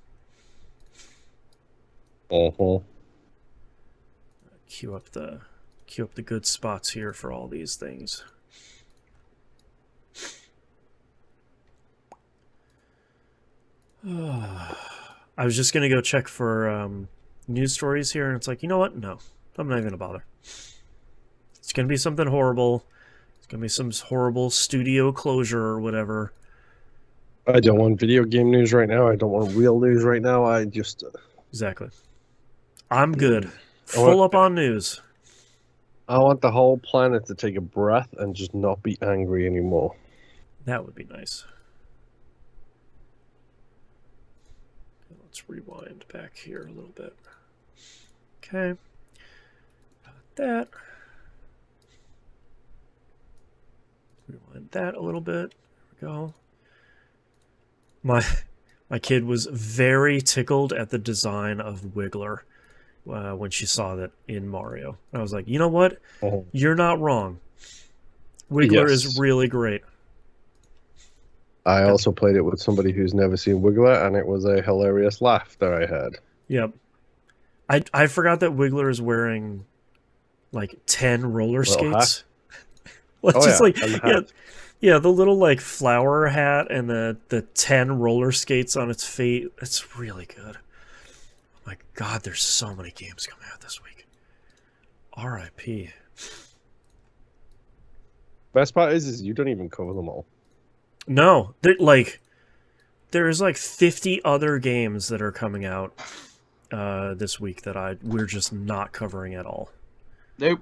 Queue up the good spots here for all these things. I was just gonna go check for news stories here, and it's like, you know what? No, I'm not even gonna bother. It's gonna be something horrible. It's gonna be some horrible studio closure or whatever. I don't want video game news right now. I don't want real news right now. I just Exactly. I'm good. Full up on news. I want the whole planet to take a breath and just not be angry anymore. That would be nice. Let's rewind back here a little bit. Okay. Got that. Rewind that a little bit. There we go. My kid was very tickled at the design of Wiggler when she saw that in Mario. I was like, you know what? Oh. You're not wrong. Wiggler is really great. I also played it with somebody who's never seen Wiggler, and it was a hilarious laugh that I had. Yep. I forgot that Wiggler is wearing like 10 roller skates. Yeah, the little like flower hat and the 10 roller skates on its feet. It's really good. Oh my God, there's so many games coming out this week. R.I.P. Best part is you don't even cover them all. No, there's like 50 other games that are coming out this week that we're just not covering at all. Nope.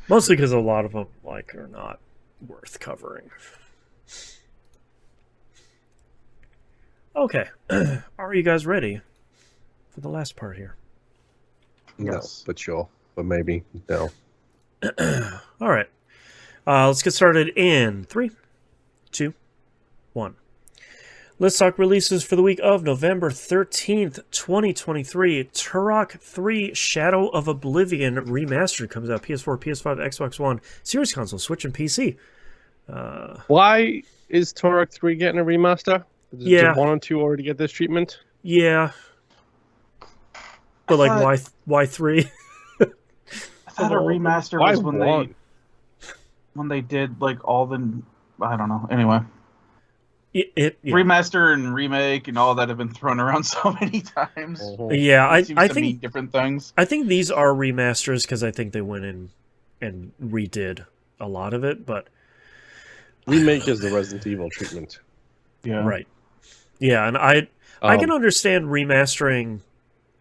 Mostly because a lot of them are not worth covering. Okay, are you guys ready for the last part here? Yes, but sure, but maybe no. All right, let's get started in 3, 2, 1. Let's talk releases for the week of November 13th, 2023. Turok 3 Shadow of Oblivion Remastered comes out PS4, PS5, Xbox One, Series Console, Switch, and PC. Why is Turok 3 getting a remaster? Did 1 and 2 already get this treatment? Yeah. But why 3? I thought a remaster was when they did like all the, I don't know. Anyway. Remaster and remake and all that have been thrown around so many times. Yeah, I think mean different things. I think these are remasters because I think they went in and redid a lot of it, but remake is the Resident Evil treatment. Yeah. Right. Yeah, and I can understand remastering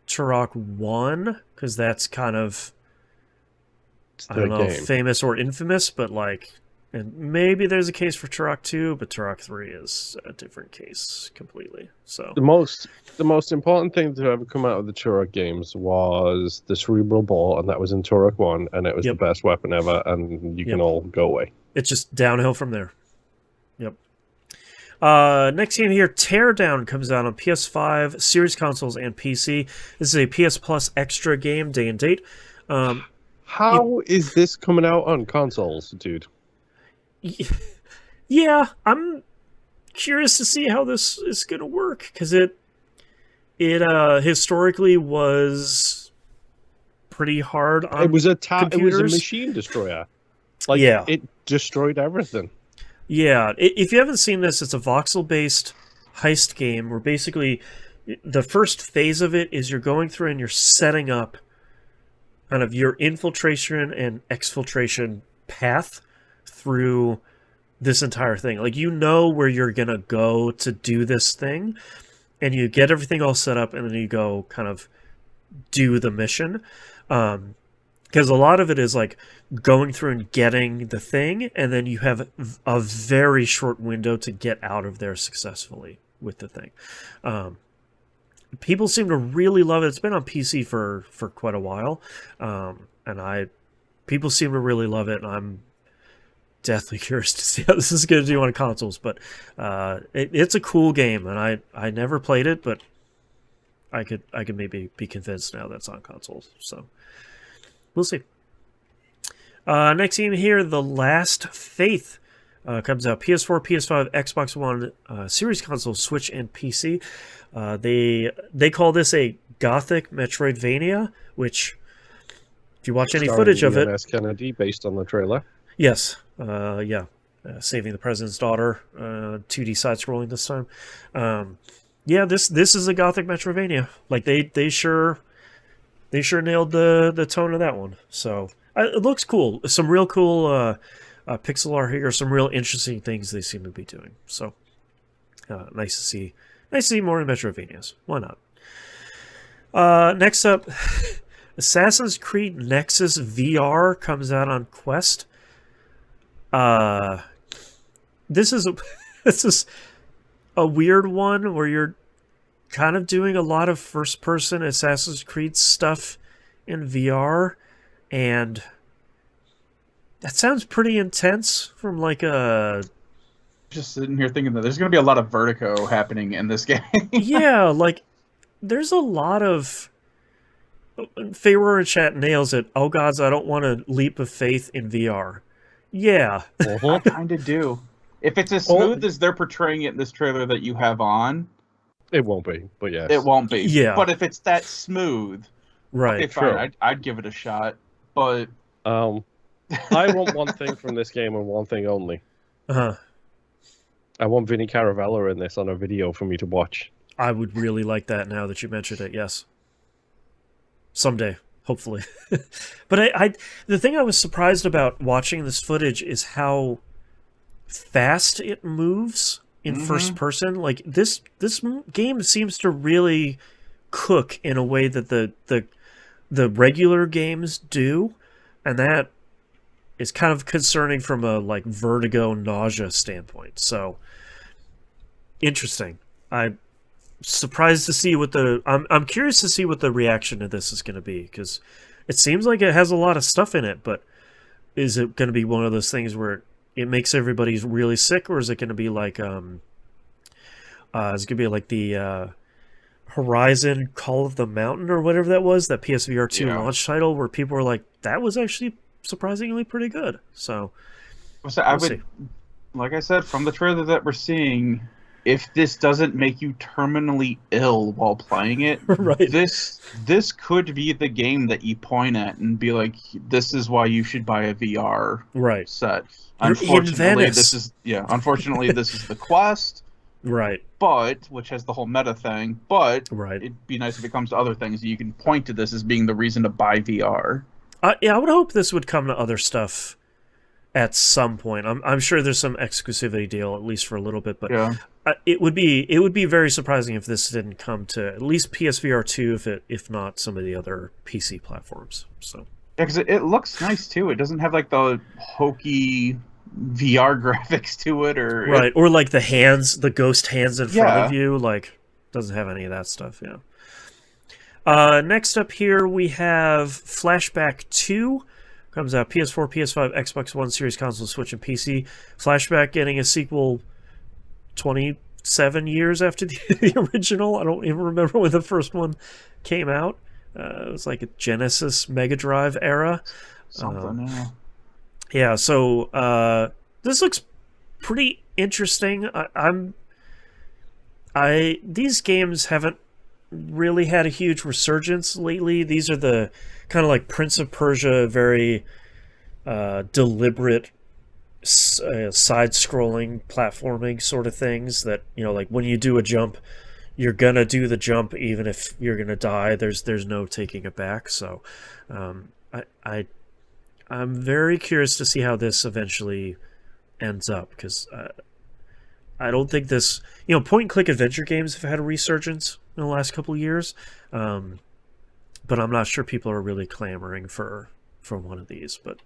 Turok 1 because that's kind of famous or infamous, but and maybe there's a case for Turok 2, but Turok 3 is a different case completely. So the most important thing to ever come out of the Turok games was the cerebral ball, and that was in Turok 1, and it was the best weapon ever, and you can all go away. It's just downhill from there. Yep. Next game here, Teardown, comes out on PS5, Series Consoles, and PC. This is a PS Plus extra game, day and date. How is this coming out on consoles, dude? Yeah, I'm curious to see how this is going to work, because it historically was pretty hard on computers. It was a machine destroyer. It destroyed everything. Yeah, if you haven't seen this, it's a voxel-based heist game where basically the first phase of it is you're going through and you're setting up kind of your infiltration and exfiltration path through this entire thing. Like, you know where you're gonna go to do this thing, and you get everything all set up, and then you go kind of do the mission. Because a lot of it is like going through and getting the thing, and then you have a very short window to get out of there successfully with the thing. People seem to really love it. It's been on PC for quite a while, and people seem to really love it, and I'm deathly curious to see how this is going to do on consoles. But it's a cool game, and I never played it, but I could maybe be convinced now that's on consoles. So we'll see. Next game here, The Last Faith. Comes out PS4, PS5, Xbox One, Series console, Switch, and PC. They call this a gothic Metroidvania, which, if you watch any footage of it, E.M.S. Kennedy, based on the trailer. Yes, saving the president's daughter, 2D side scrolling this time. This is a gothic Metroidvania. Like they sure nailed the tone of that one. So it looks cool. Some real cool pixel art here. Some real interesting things they seem to be doing. So nice to see more in Metroidvanias. Why not? Next up, Assassin's Creed Nexus VR comes out on Quest. This is a weird one where you're kind of doing a lot of first-person Assassin's Creed stuff in VR, and that sounds pretty intense from like a... Just sitting here thinking that there's going to be a lot of vertigo happening in this game. Yeah, like, there's a lot of... Feyre in chat nails it. Oh gods, I don't want a leap of faith in VR. Yeah. I kind of do. If it's as smooth as they're portraying it in this trailer that you have on... It won't be, but yes. It won't be. Yeah. But if it's that smooth... Right. Okay, fine. I'd give it a shot, but... I want one thing from this game and one thing only. Uh-huh. I want Vinny Caravella in this on a video for me to watch. I would really like that now that you mentioned it, yes. Someday, hopefully. But the thing I was surprised about watching this footage is how fast it moves in first person. Like, this game seems to really cook in a way that the regular games do, and that is kind of concerning from a like vertigo nausea standpoint. So interesting. I'm surprised to see what I'm curious to see what the reaction to this is going to be, because it seems like it has a lot of stuff in it, but is it going to be one of those things where it makes everybody really sick, or is it going to be like the Horizon Call of the Mountain or whatever that was, that PSVR 2 launch title, where people were like, that was actually surprisingly pretty good. So I would see. Like I said, from the trailer that we're seeing, if this doesn't make you terminally ill while playing it, right. this could be the game that you point at and be like, this is why you should buy a VR set. Unfortunately, this is the Quest. Right. But, which has the whole meta thing, but it'd be nice if it comes to other things. You can point to this as being the reason to buy VR. I would hope this would come to other stuff at some point. I'm sure there's some exclusivity deal, at least for a little bit, but it would be very surprising if this didn't come to at least PSVR 2, if not some of the other PC platforms. So yeah, because it looks nice too. It doesn't have like the hokey VR graphics to it, or like the ghost hands in front of you, like, doesn't have any of that stuff. Next up here we have Flashback 2. Comes out PS4, PS5, Xbox One, Series console, Switch, and PC. Flashback getting a sequel 27 years after the original. I don't even remember when the first one came out. It was like a Genesis Mega Drive era. Yeah, so this looks pretty interesting. These games haven't really had a huge resurgence lately. These are the kind of like Prince of Persia, very deliberate side-scrolling platforming sort of things that, like when you do a jump, you're gonna do the jump even if you're gonna die. There's no taking it back. So I'm very curious to see how this eventually ends up, because I don't think this... point-and-click adventure games have had a resurgence in the last couple of years. but I'm not sure people are really clamoring for one of these. But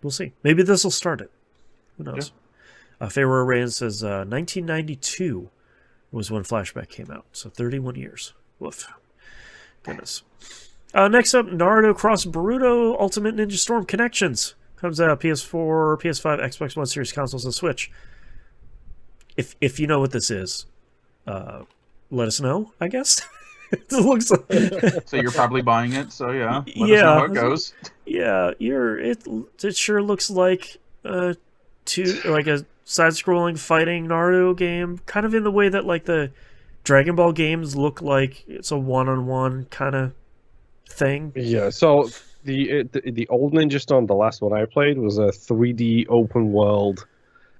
we'll see. Maybe this will start it. Who knows? Yeah. Pharaoh Rain says 1992 was when Flashback came out, so 31 years. Woof. Goodness. Next up, Naruto Cross Boruto Ultimate Ninja Storm Connections. Comes out PS4, PS5, Xbox One Series consoles, and Switch. If you know what this is, let us know, I guess. It looks like... So you're probably buying it, so yeah. Let us know how it goes. Yeah, it sure looks like a side-scrolling fighting Naruto game, kind of in the way that like the Dragon Ball games look like it's a one-on-one kind of thing. Yeah, so the old Ninja Storm, the last one I played, was a 3D open world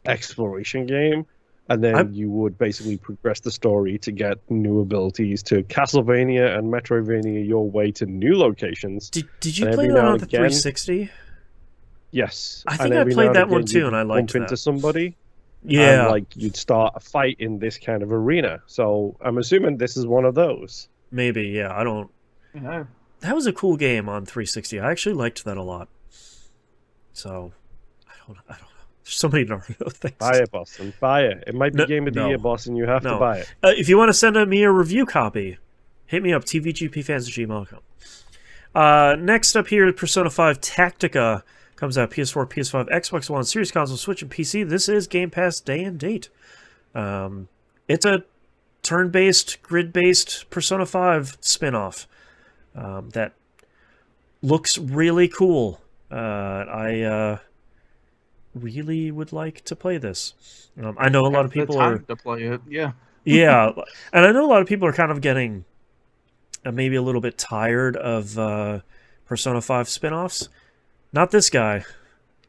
exploration game, and then you would basically progress the story to get new abilities to Castlevania and Metroidvania your way to new locations. Did you play that on the 360? Yes. I think I played that one too, and I liked that. Bump into somebody. Yeah. And, like, you'd start a fight in this kind of arena. So I'm assuming this is one of those. Maybe, yeah. I don't... Yeah. That was a cool game on 360. I actually liked that a lot. So, I don't know. There's so many Naruto things. Buy it, Boston. Buy it. It might be Game of the Year, Boston. You have to buy it. If you want to send me a review copy, hit me up, tvgpfans@gmail.com. Next up here, Persona 5 Tactica. Comes out PS4, PS5, Xbox One, Series Console, Switch, and PC. This is Game Pass day and date. It's a turn-based, grid-based Persona 5 spin-off that looks really cool. I really would like to play this. I know a lot of people are to play it. Yeah. Yeah, and I know a lot of people are kind of getting maybe a little bit tired of Persona 5 spin-offs. Not this guy.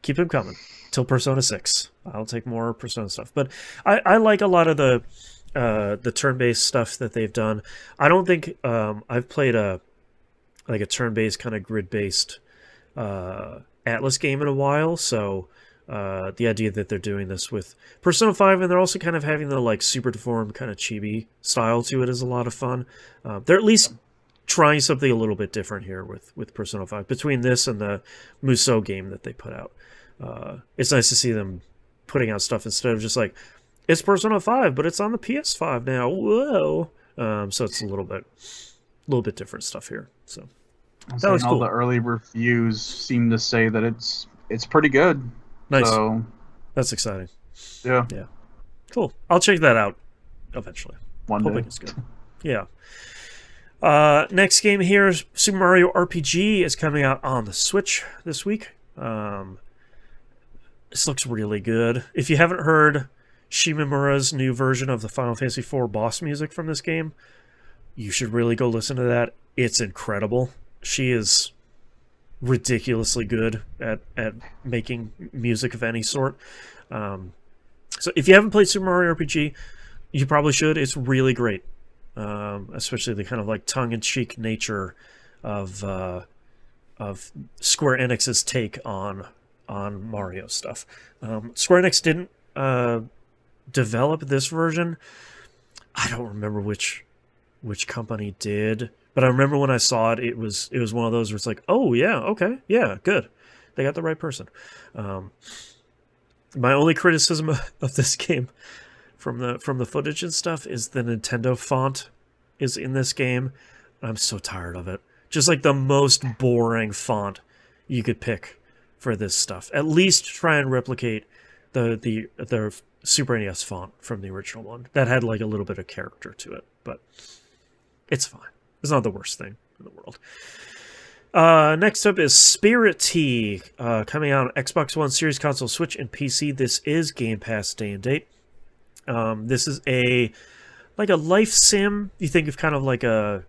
Keep him coming till Persona 6. I'll take more Persona stuff. But I like a lot of the turn-based stuff that they've done. I don't think I've played a turn-based kind of grid-based Atlas game in a while. So the idea that they're doing this with Persona 5, and they're also kind of having the like super deformed kind of chibi style to it, is a lot of fun. They're at least trying something a little bit different here with Persona 5 between this and the Musou game that they put out. It's nice to see them putting out stuff instead of just like, it's Persona 5 but it's on the PS5 now, whoa. So it's a little bit different stuff here. So that was cool. All the early reviews seem to say that it's pretty good. Nice. So that's exciting. Yeah Cool. I'll check that out eventually. Hoping it's good. Yeah. Next game here is Super Mario RPG is coming out on the Switch this week. This looks really good. If you haven't heard Shimomura's new version of the Final Fantasy IV boss music from this game, you should really go listen to that. It's incredible. She is ridiculously good at making music of any sort. So if you haven't played Super Mario RPG, you probably should. It's really great. Especially the kind of like tongue-in-cheek nature of Square Enix's take on Mario stuff. Square Enix didn't develop this version. I don't remember which company did, but I remember when I saw it, it was one of those where it's like, oh yeah, okay, yeah, good, they got the right person. My only criticism of this game from the footage and stuff is the Nintendo font is in this game. I'm so tired of it. Just like the most boring font you could pick for this stuff. At least try and replicate the Super NES font from the original one. That had like a little bit of character to it, but it's fine. It's not the worst thing in the world. Next up is Spirit Tea, coming out on Xbox One, Series Console, Switch, and PC. This is Game Pass day and date. This is a life sim. You think of kind of like a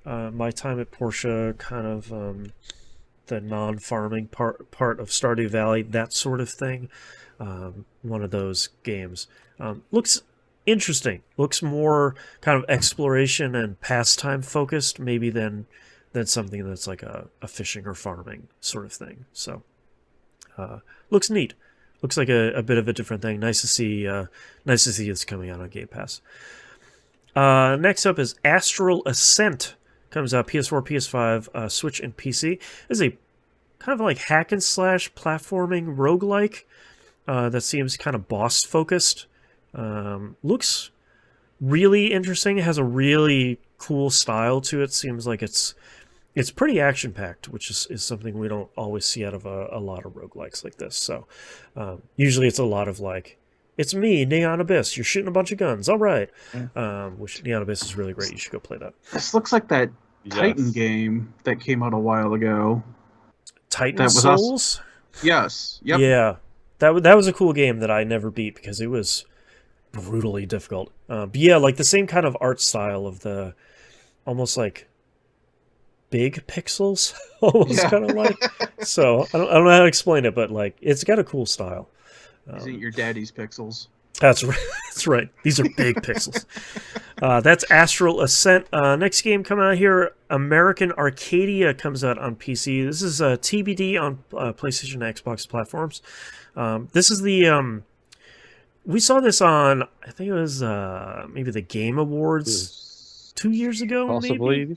My Time at Portia, kind of the non-farming part of Stardew Valley, that sort of thing. One of those games. Looks interesting. Looks more kind of exploration and pastime focused, maybe than something that's like a fishing or farming sort of thing. So looks neat. Looks like a bit of a different thing. Nice to see it's coming out on Game Pass. Next up is Astral Ascent, comes out PS4, PS5, Switch, and PC. It's a kind of like hack and slash platforming roguelike that seems kind of boss focused. Looks really interesting. It has a really cool style to it. Seems like it's pretty action packed, which is something we don't always see out of a lot of roguelikes like this. So usually it's a lot of like, it's me, Neon Abyss. You're shooting a bunch of guns. All right. Which Neon Abyss is really great. You should go play that. This looks like that Titan game that came out a while ago. Titan Souls? Yes. Yep. Yeah. That was a cool game that I never beat because it was brutally difficult. But yeah, like the same kind of art style of the almost like big pixels, almost kind of like. So I don't know how to explain it, but like it's got a cool style. These ain't your daddy's pixels. That's right. That's right. These are big pixels. That's Astral Ascent. Next game coming out here, American Arcadia comes out on PC. This is TBD on PlayStation and Xbox platforms. This is the we saw this on, I think it was maybe the Game Awards 2 years ago, possibly. Maybe?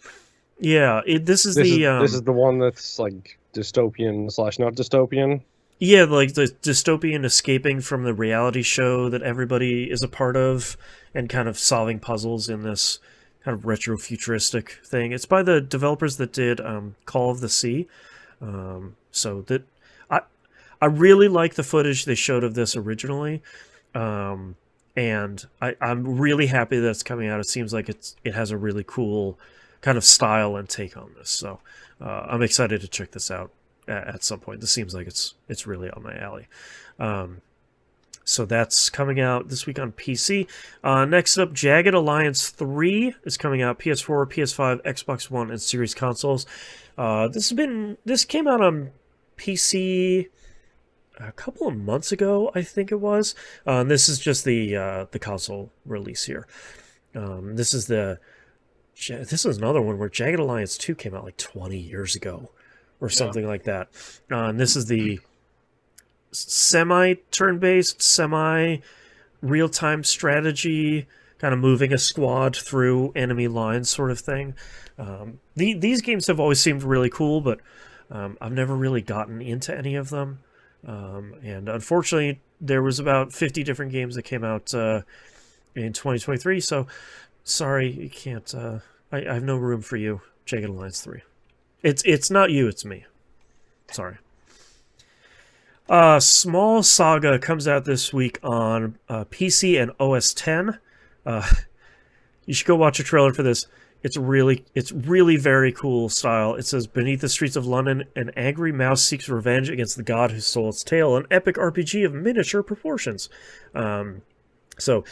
Yeah, this is the one that's like dystopian / not dystopian. Yeah, like the dystopian escaping from the reality show that everybody is a part of and kind of solving puzzles in this kind of retro-futuristic thing. It's by the developers that did Call of the Sea. So that I really like the footage they showed of this originally. And I'm really happy that it's coming out. It seems like it has a really cool kind of style and take on this. So I'm excited to check this out at some point. This seems like it's really on my alley. So that's coming out this week on PC. Next up, Jagged Alliance 3 is coming out PS4, PS5, Xbox One, and Series consoles. This came out on PC a couple of months ago, I think it was. This is just the console release here. This is another one where Jagged Alliance 2 came out like 20 years ago or something like that. And this is the semi-turn-based, semi-real-time strategy, kind of moving a squad through enemy lines sort of thing. These games have always seemed really cool, but I've never really gotten into any of them. And unfortunately, there was about 50 different games that came out in 2023, so sorry, you can't... I have no room for you, Jagged Alliance 3. It's not you, it's me. Sorry. Small Saga comes out this week on PC and OS X. You should go watch a trailer for this. It's really very cool style. It says, beneath the streets of London, an angry mouse seeks revenge against the god who stole its tail. An epic RPG of miniature proportions. So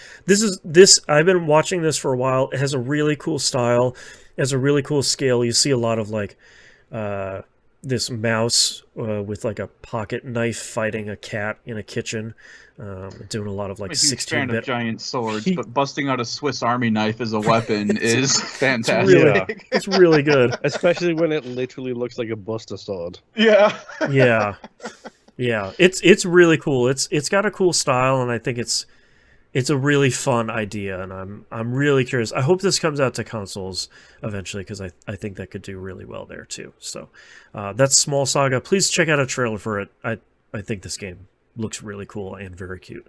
I've been watching this for a while. It has a really cool style. It has a really cool scale. You see a lot of like this mouse with like a pocket knife fighting a cat in a kitchen, doing a lot of like 16-bit of giant swords, but busting out a Swiss Army knife as a weapon is fantastic. It's really good, especially when it literally looks like a Buster sword. Yeah, yeah. It's really cool. It's got a cool style, and I think it's a really fun idea, and I'm really curious. I hope this comes out to consoles eventually, because I think that could do really well there too. So that's Small Saga. Please check out a trailer for it. I think this game looks really cool and very cute.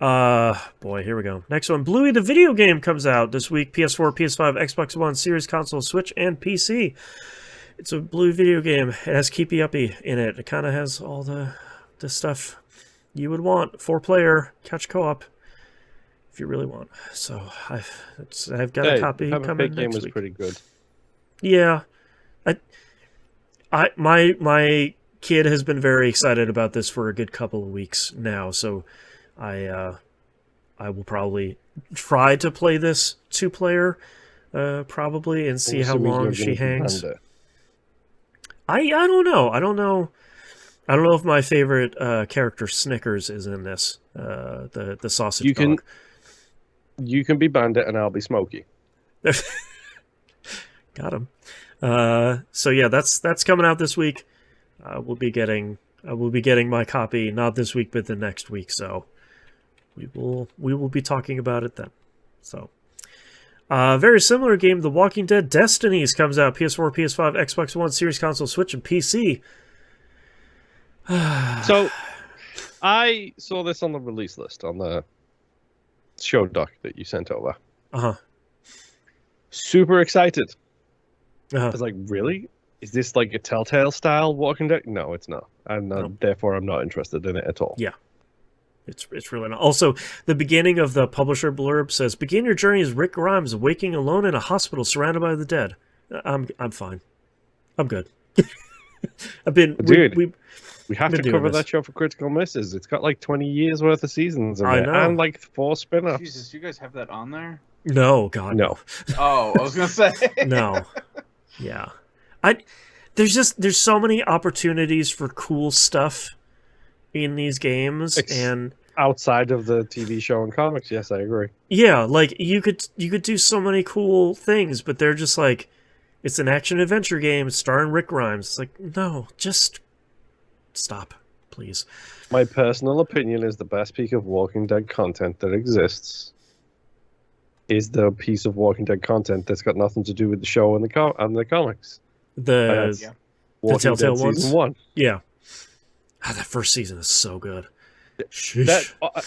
Boy, here we go. Next one, Bluey the video game comes out this week. PS4, PS5, Xbox One, Series console, Switch, and PC. It's a Bluey video game. It has Keepy Uppy in it. It kind of has all the stuff you would want. 4-player, couch co-op. If you really want. So I've got a copy coming next game was week. Pretty good. Yeah, my kid has been very excited about this for a good couple of weeks now. So I will probably try to play this 2-player probably and see how long she hangs. I don't know. I don't know if my favorite character Snickers is in this. The sausage dog. You can be Bandit and I'll be Smokey. Got him. So yeah, that's coming out this week. We'll be getting my copy not this week but the next week. So we will be talking about it then. So Very similar game, The Walking Dead Destinies, comes out PS4, PS5, Xbox One, Series Console, Switch, and PC. So, I saw this on the release list on the show doc that you sent over. Super excited. I was like, really? Is this like a Telltale style Walking Dead? No, it's not. Therefore, I'm not interested in it at all. Yeah. It's really not. Also, the beginning of the publisher blurb says, "Begin your journey as Rick Grimes, waking alone in a hospital surrounded by the dead." I'm fine. I'm good. We have to cover that show for Critical Misses. It's got like 20 years worth of seasons in it, and like 4 spin-offs. Jesus, you guys have that on there? No, God, no. Oh, I was gonna say no. Yeah, there's so many opportunities for cool stuff in these games, and outside of the TV show and comics, yes, I agree. Yeah, like you could do so many cool things, but they're just like, it's an action adventure game starring Rick Grimes. It's like, no, just stop, please. My personal opinion is the best piece of Walking Dead content that exists is the piece of Walking Dead content that's got nothing to do with the show and the comics. The Telltale ones? Season 1. Yeah. That first season is so good.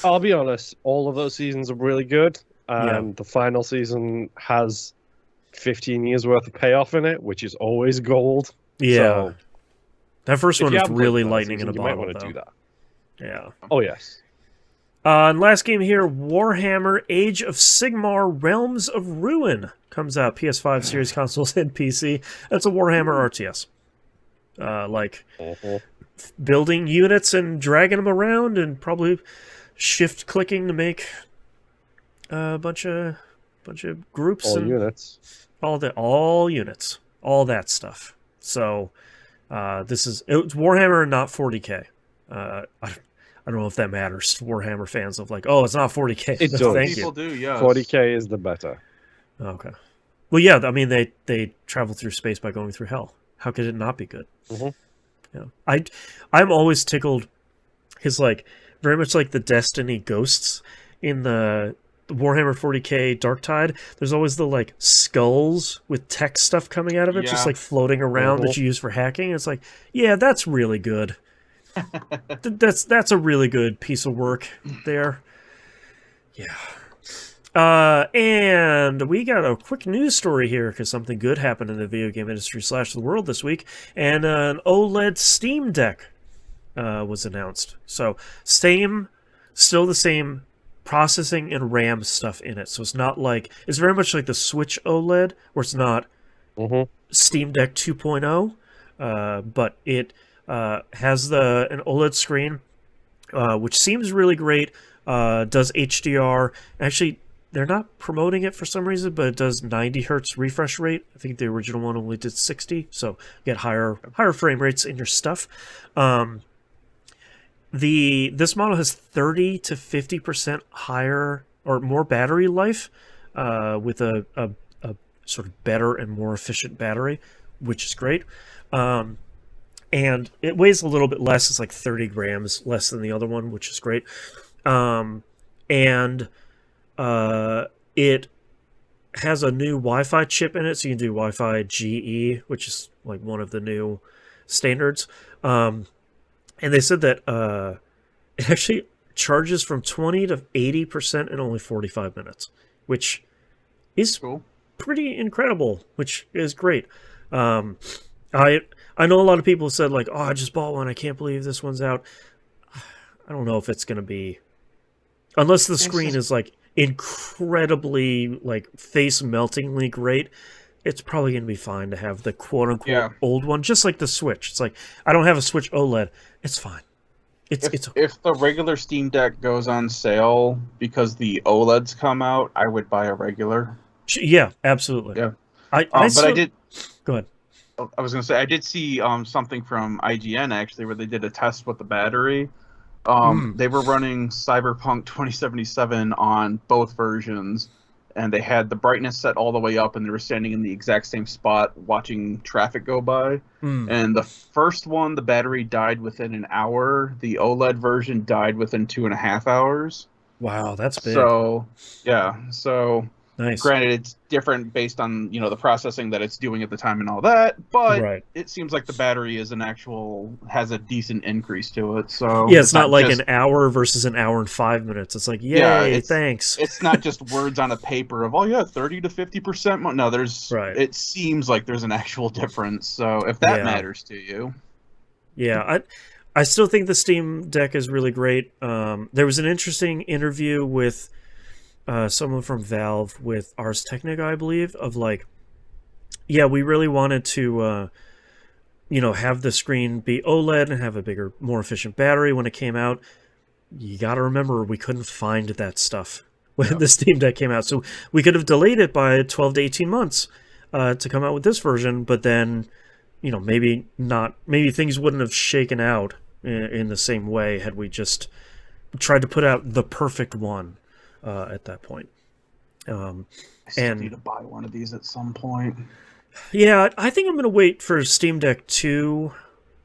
I'll be honest, all of those seasons are really good, and the final season has 15 years worth of payoff in it, which is always gold. Yeah. So, that first one is really lightning in a bottle. You might want to do that. Yeah. Oh, yes. And last game here, Warhammer Age of Sigmar Realms of Ruin comes out, PS5, Series Consoles, and PC. That's a Warhammer RTS. Building units and dragging them around, and probably shift clicking to make a bunch of groups. All units. All units. All that stuff. So it's Warhammer, not 40K. I don't know if that matters to Warhammer fans of like, oh, it's not 40K. It does. Thank People you. do, yes. 40K is the better. Okay. Well, yeah, I mean, they travel through space by going through hell. How could it not be good? Mm-hmm. Yeah. I'm always tickled. His like very much like the Destiny ghosts in the Warhammer 40K Darktide. There's always the like skulls with tech stuff coming out of it, just like floating around that you use for hacking. It's like, yeah, that's really good. That's a really good piece of work there. Yeah. And we got a quick news story here because something good happened in the video game industry / the world this week, and an OLED Steam Deck was announced. So still the same processing and RAM stuff in it. So it's not like, it's very much like the Switch OLED, where it's not Steam Deck 2.0, but it has an OLED screen, which seems really great. Does HDR. Actually, they're not promoting it for some reason, but it does 90 hertz refresh rate. I think the original one only did 60, so you get higher frame rates in your stuff. This model has 30 to 50% higher or more battery life, with a sort of better and more efficient battery, which is great. And it weighs a little bit less. It's like 30 grams less than the other one, which is great. It has a new Wi-Fi chip in it, so you can do Wi-Fi GE, which is like one of the new standards. And they said that it actually charges from 20 to 80% in only 45 minutes, which is pretty incredible, which is great. I know a lot of people said like, oh, I just bought one, I can't believe this one's out. I don't know if it's going to be, unless the screen is like incredibly like face meltingly great, it's probably going to be fine to have the quote unquote old one, just like the Switch. It's like, I don't have a Switch OLED. It's fine. If the regular Steam Deck goes on sale because the OLEDs come out, I would buy a regular. Yeah, absolutely. Yeah. I did. Go ahead. I was going to say, I did see something from IGN, actually, where they did a test with the battery. They were running CyberPunk 2077 on both versions, and they had the brightness set all the way up, and they were standing in the exact same spot watching traffic go by. And the first one, the battery died within an hour. The OLED version died within 2.5 hours. Wow, that's big. So, yeah. So, Nice. Granted, it's different based on the processing that it's doing at the time and all that, but it seems like the battery has a decent increase to it. So yeah, it's not like an hour versus an hour and 5 minutes. It's like, yay, thanks. It's not just words on a paper of 30 to 50%. No, it seems like there's an actual difference. So if that matters to you, I still think the Steam Deck is really great. There was an interesting interview with someone from Valve with Ars Technica, I believe, of like, yeah, we really wanted to, have the screen be OLED and have a bigger, more efficient battery when it came out. You got to remember, we couldn't find that stuff when the Steam Deck came out. So we could have delayed it by 12 to 18 months to come out with this version, but then, maybe things wouldn't have shaken out in the same way had we just tried to put out the perfect one. At that point, I still need to buy one of these at some point. Yeah, I think I'm going to wait for Steam Deck 2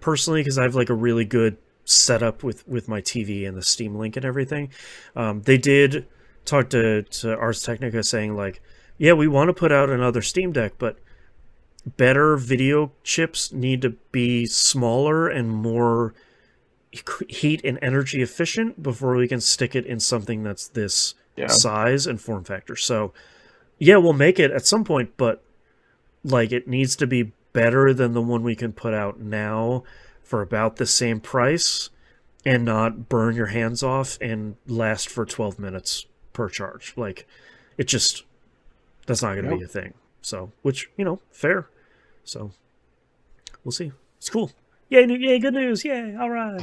personally, because I have like a really good setup with my TV and the Steam Link and everything. They did talk to Ars Technica saying like, yeah, we want to put out another Steam Deck, but better video chips need to be smaller and more heat and energy efficient before we can stick it in something that's this size and form factor. So yeah, we'll make it at some point, but like it needs to be better than the one we can put out now for about the same price and not burn your hands off and last for 12 minutes per charge. Like that's not going to be a thing. So, which, fair. So we'll see. It's cool. Yay, good news. Yay. All right.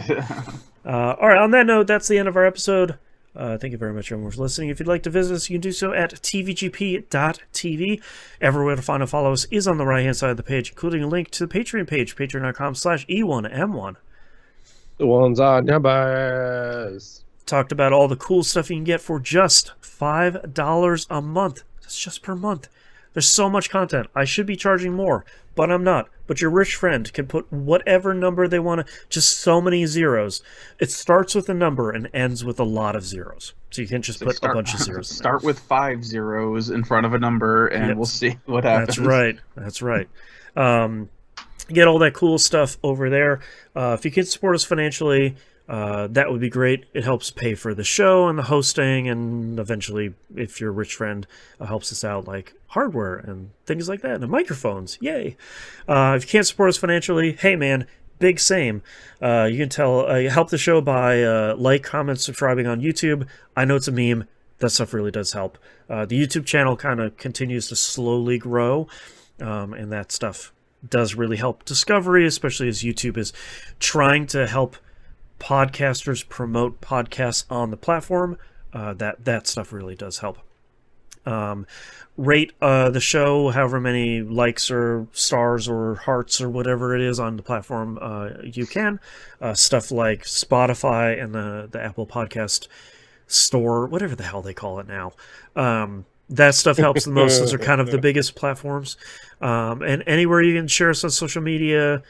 All right. On that note, that's the end of our episode. Thank you very much, everyone, for listening. If you'd like to visit us, you can do so at tvgp.tv. Everywhere to find and follow us is on the right-hand side of the page, including a link to the Patreon page, patreon.com/E1M1. The ones are numbers. Talked about all the cool stuff you can get for just $5 a month. That's just per month. There's so much content. I should be charging more, but I'm not. But your rich friend can put whatever number they want to, just so many zeros. It starts with a number and ends with a lot of zeros. So you can just put a bunch of zeros in Start with 5 zeros in front of a number, and we'll see what happens. That's right. Get all that cool stuff over there. If you can support us financially, that would be great. It helps pay for the show and the hosting, and eventually, if you're a rich friend, helps us out like hardware and things like that, and microphones. Yay! If you can't support us financially, hey man, big same. You can help the show by comment, subscribing on YouTube. I know it's a meme. That stuff really does help. The YouTube channel kind of continues to slowly grow, and that stuff does really help discovery, especially as YouTube is trying to help podcasters promote podcasts on the platform. That stuff really does help. Rate the show however many likes or stars or hearts or whatever it is on the platform you can. Stuff like Spotify and the Apple Podcast Store, whatever the hell they call it now. That stuff helps the most. Those are kind of the biggest platforms. And anywhere you can share us on social media,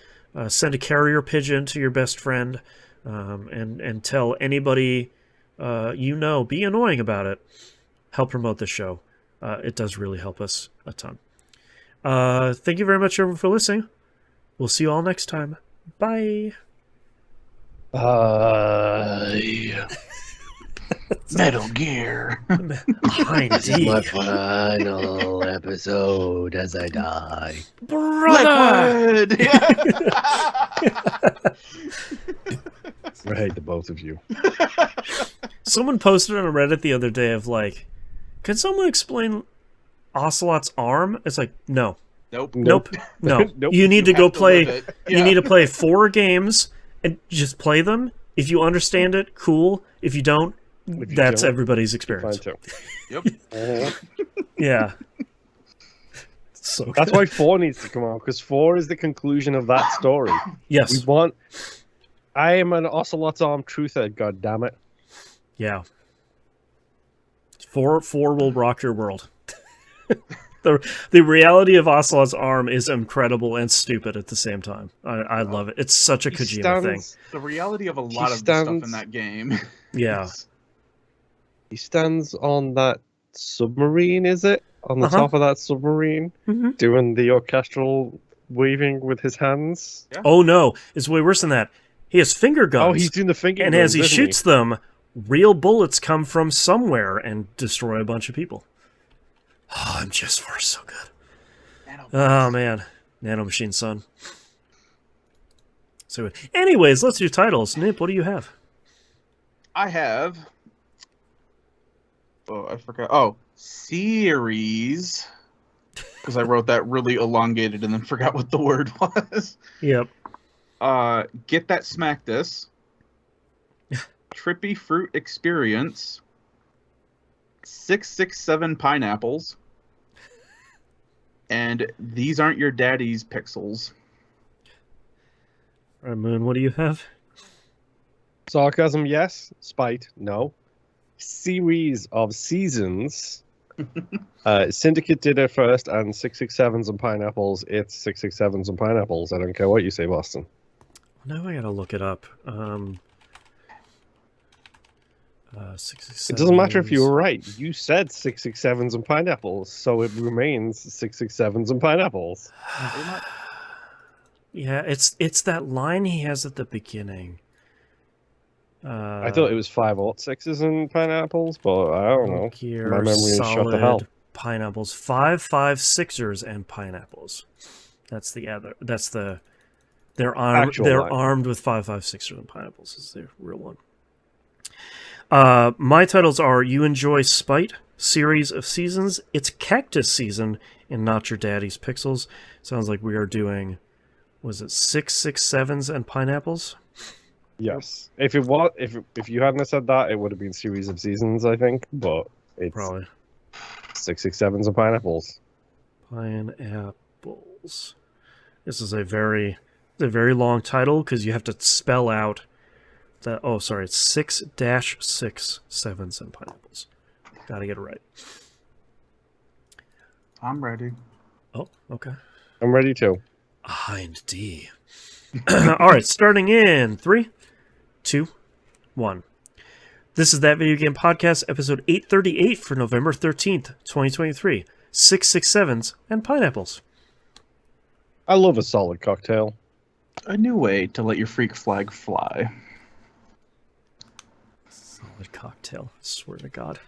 send a carrier pigeon to your best friend, and tell anybody be annoying about it. Help promote the show. It does really help us a ton. Thank you very much, everyone, for listening. We'll see you all next time. Bye. Bye. Metal Gear. This is my final episode as I die. Brother! I hate the both of you. Someone posted on Reddit the other day of like, can someone explain Ocelot's arm? It's like, no. Nope. No. Nope. You need to go play. Yeah. You need to play 4 games and just play them. If you understand it, cool. If you don't, that's everybody's experience. Fine too. Yep. Yeah. So that's why 4 needs to come out, because 4 is the conclusion of that story. Yes. I am an Ocelot's arm truther, god damn it. Yeah. 4 will rock your world. The reality of Ocelot's arm is incredible and stupid at the same time. I love it. It's such a Kojima thing. The reality of a lot of the stuff in that game. Yeah. He stands on that submarine, is it? On the top of that submarine, doing the orchestral weaving with his hands. Yeah. Oh no, it's way worse than that. He has finger guns. Oh, he's doing the finger guns. And as he shoots them, real bullets come from somewhere and destroy a bunch of people. Oh, MGS4 is so good. Oh man, Nanomachine Son. So, anyways, let's do titles. Nip, what do you have? I have. Oh, I forgot. Oh, series. Because I wrote that really elongated and then forgot what the word was. Yep. Get That Smack This. Trippy Fruit Experience. 667 Pineapples. And These Aren't Your Daddy's Pixels. All right, Moon, what do you have? Sarcasm, yes. Spite, no. Series of seasons. Syndicate did it first, and 667s and Pineapples. It's 667s and Pineapples. I don't care what you say, Boston. Now I gotta look it up. 667s. It doesn't matter if you were right. You said 667s and Pineapples, so it remains 667s and Pineapples. Yeah, it's that line he has at the beginning. I thought it was 5/6s and Pineapples, but I don't know. Gear, my memory is shut to hell. Pineapples, 5/5/6ers and Pineapples. That's the other. That's the. They're armed. Actual they're line. armed with 5/5/6ers and Pineapples. Is their real one. My titles are You Enjoy Spite, Series of Seasons, It's Cactus Season, and Not Your Daddy's Pixels. Sounds like we are doing, was it 667s and Pineapples? Yes. If you hadn't said that, it would have been Series of Seasons, I think, but it's Probably 667s and Pineapples. Pineapples. This is a very long title because you have to spell out that. Oh, sorry, it's 6-6 7s and Pineapples. Gotta get it right. I'm ready. Oh, okay. I'm ready too. Behind D. All right, starting in 3, 2, 1. This is That Video Game Podcast, episode 838 for November 13th, 2023. 667s and Pineapples. I love a solid cocktail. A new way to let your freak flag fly. Solid cocktail. I swear to God.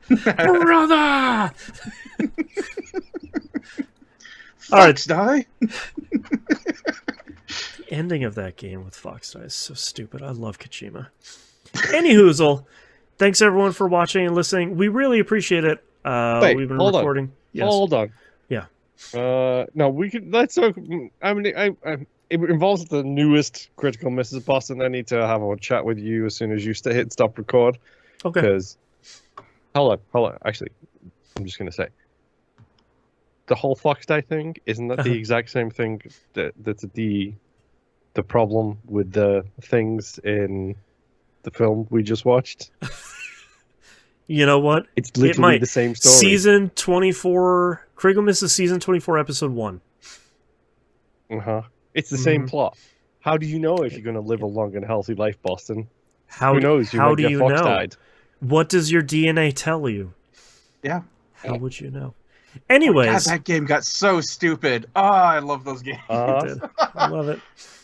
Brother! All right, die. The ending of that game with Fox Die is so stupid. I love Kojima. Anyhoozle, thanks everyone for watching and listening. We really appreciate it. Wait, we've been hold recording. On. Yes. Hold on. Yeah. No, we could. Let's talk. I mean, it involves the newest Critical Misses, Boston. I need to have a chat with you as soon as you hit stop record. Okay. Because, hold on. Actually, I'm just gonna say. The whole Fox Die thing, isn't that the exact same thing that's the problem with the things in the film we just watched? You know what? It's literally the same story. Season 24, Critical Misses Season 24, Episode 1. It's the same plot. How do you know if you're going to live a long and healthy life, Boston? Who knows? How do you know? Died. What does your DNA tell you? Yeah. How would you know? Anyways. Oh, God, that game got so stupid. Oh, I love those games. I love it.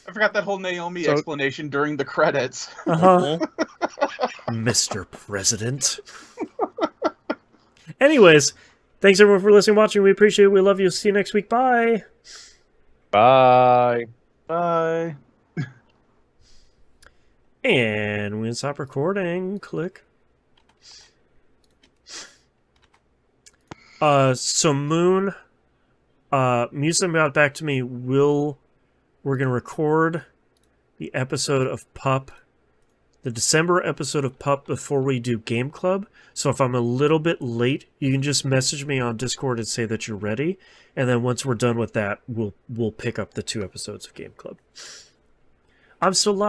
I forgot that whole Naomi explanation during the credits. Mr. President. Anyways, thanks everyone for listening and watching. We appreciate it. We love you. See you next week. Bye. Bye. Bye. And we can stop recording. Click. So Moon, Musa got back to me. We're gonna record the episode of Pup, the December episode of Pup before we do Game Club. So if I'm a little bit late, you can just message me on Discord and say that you're ready. And then once we're done with that, we'll pick up the 2 episodes of Game Club. I'm still live.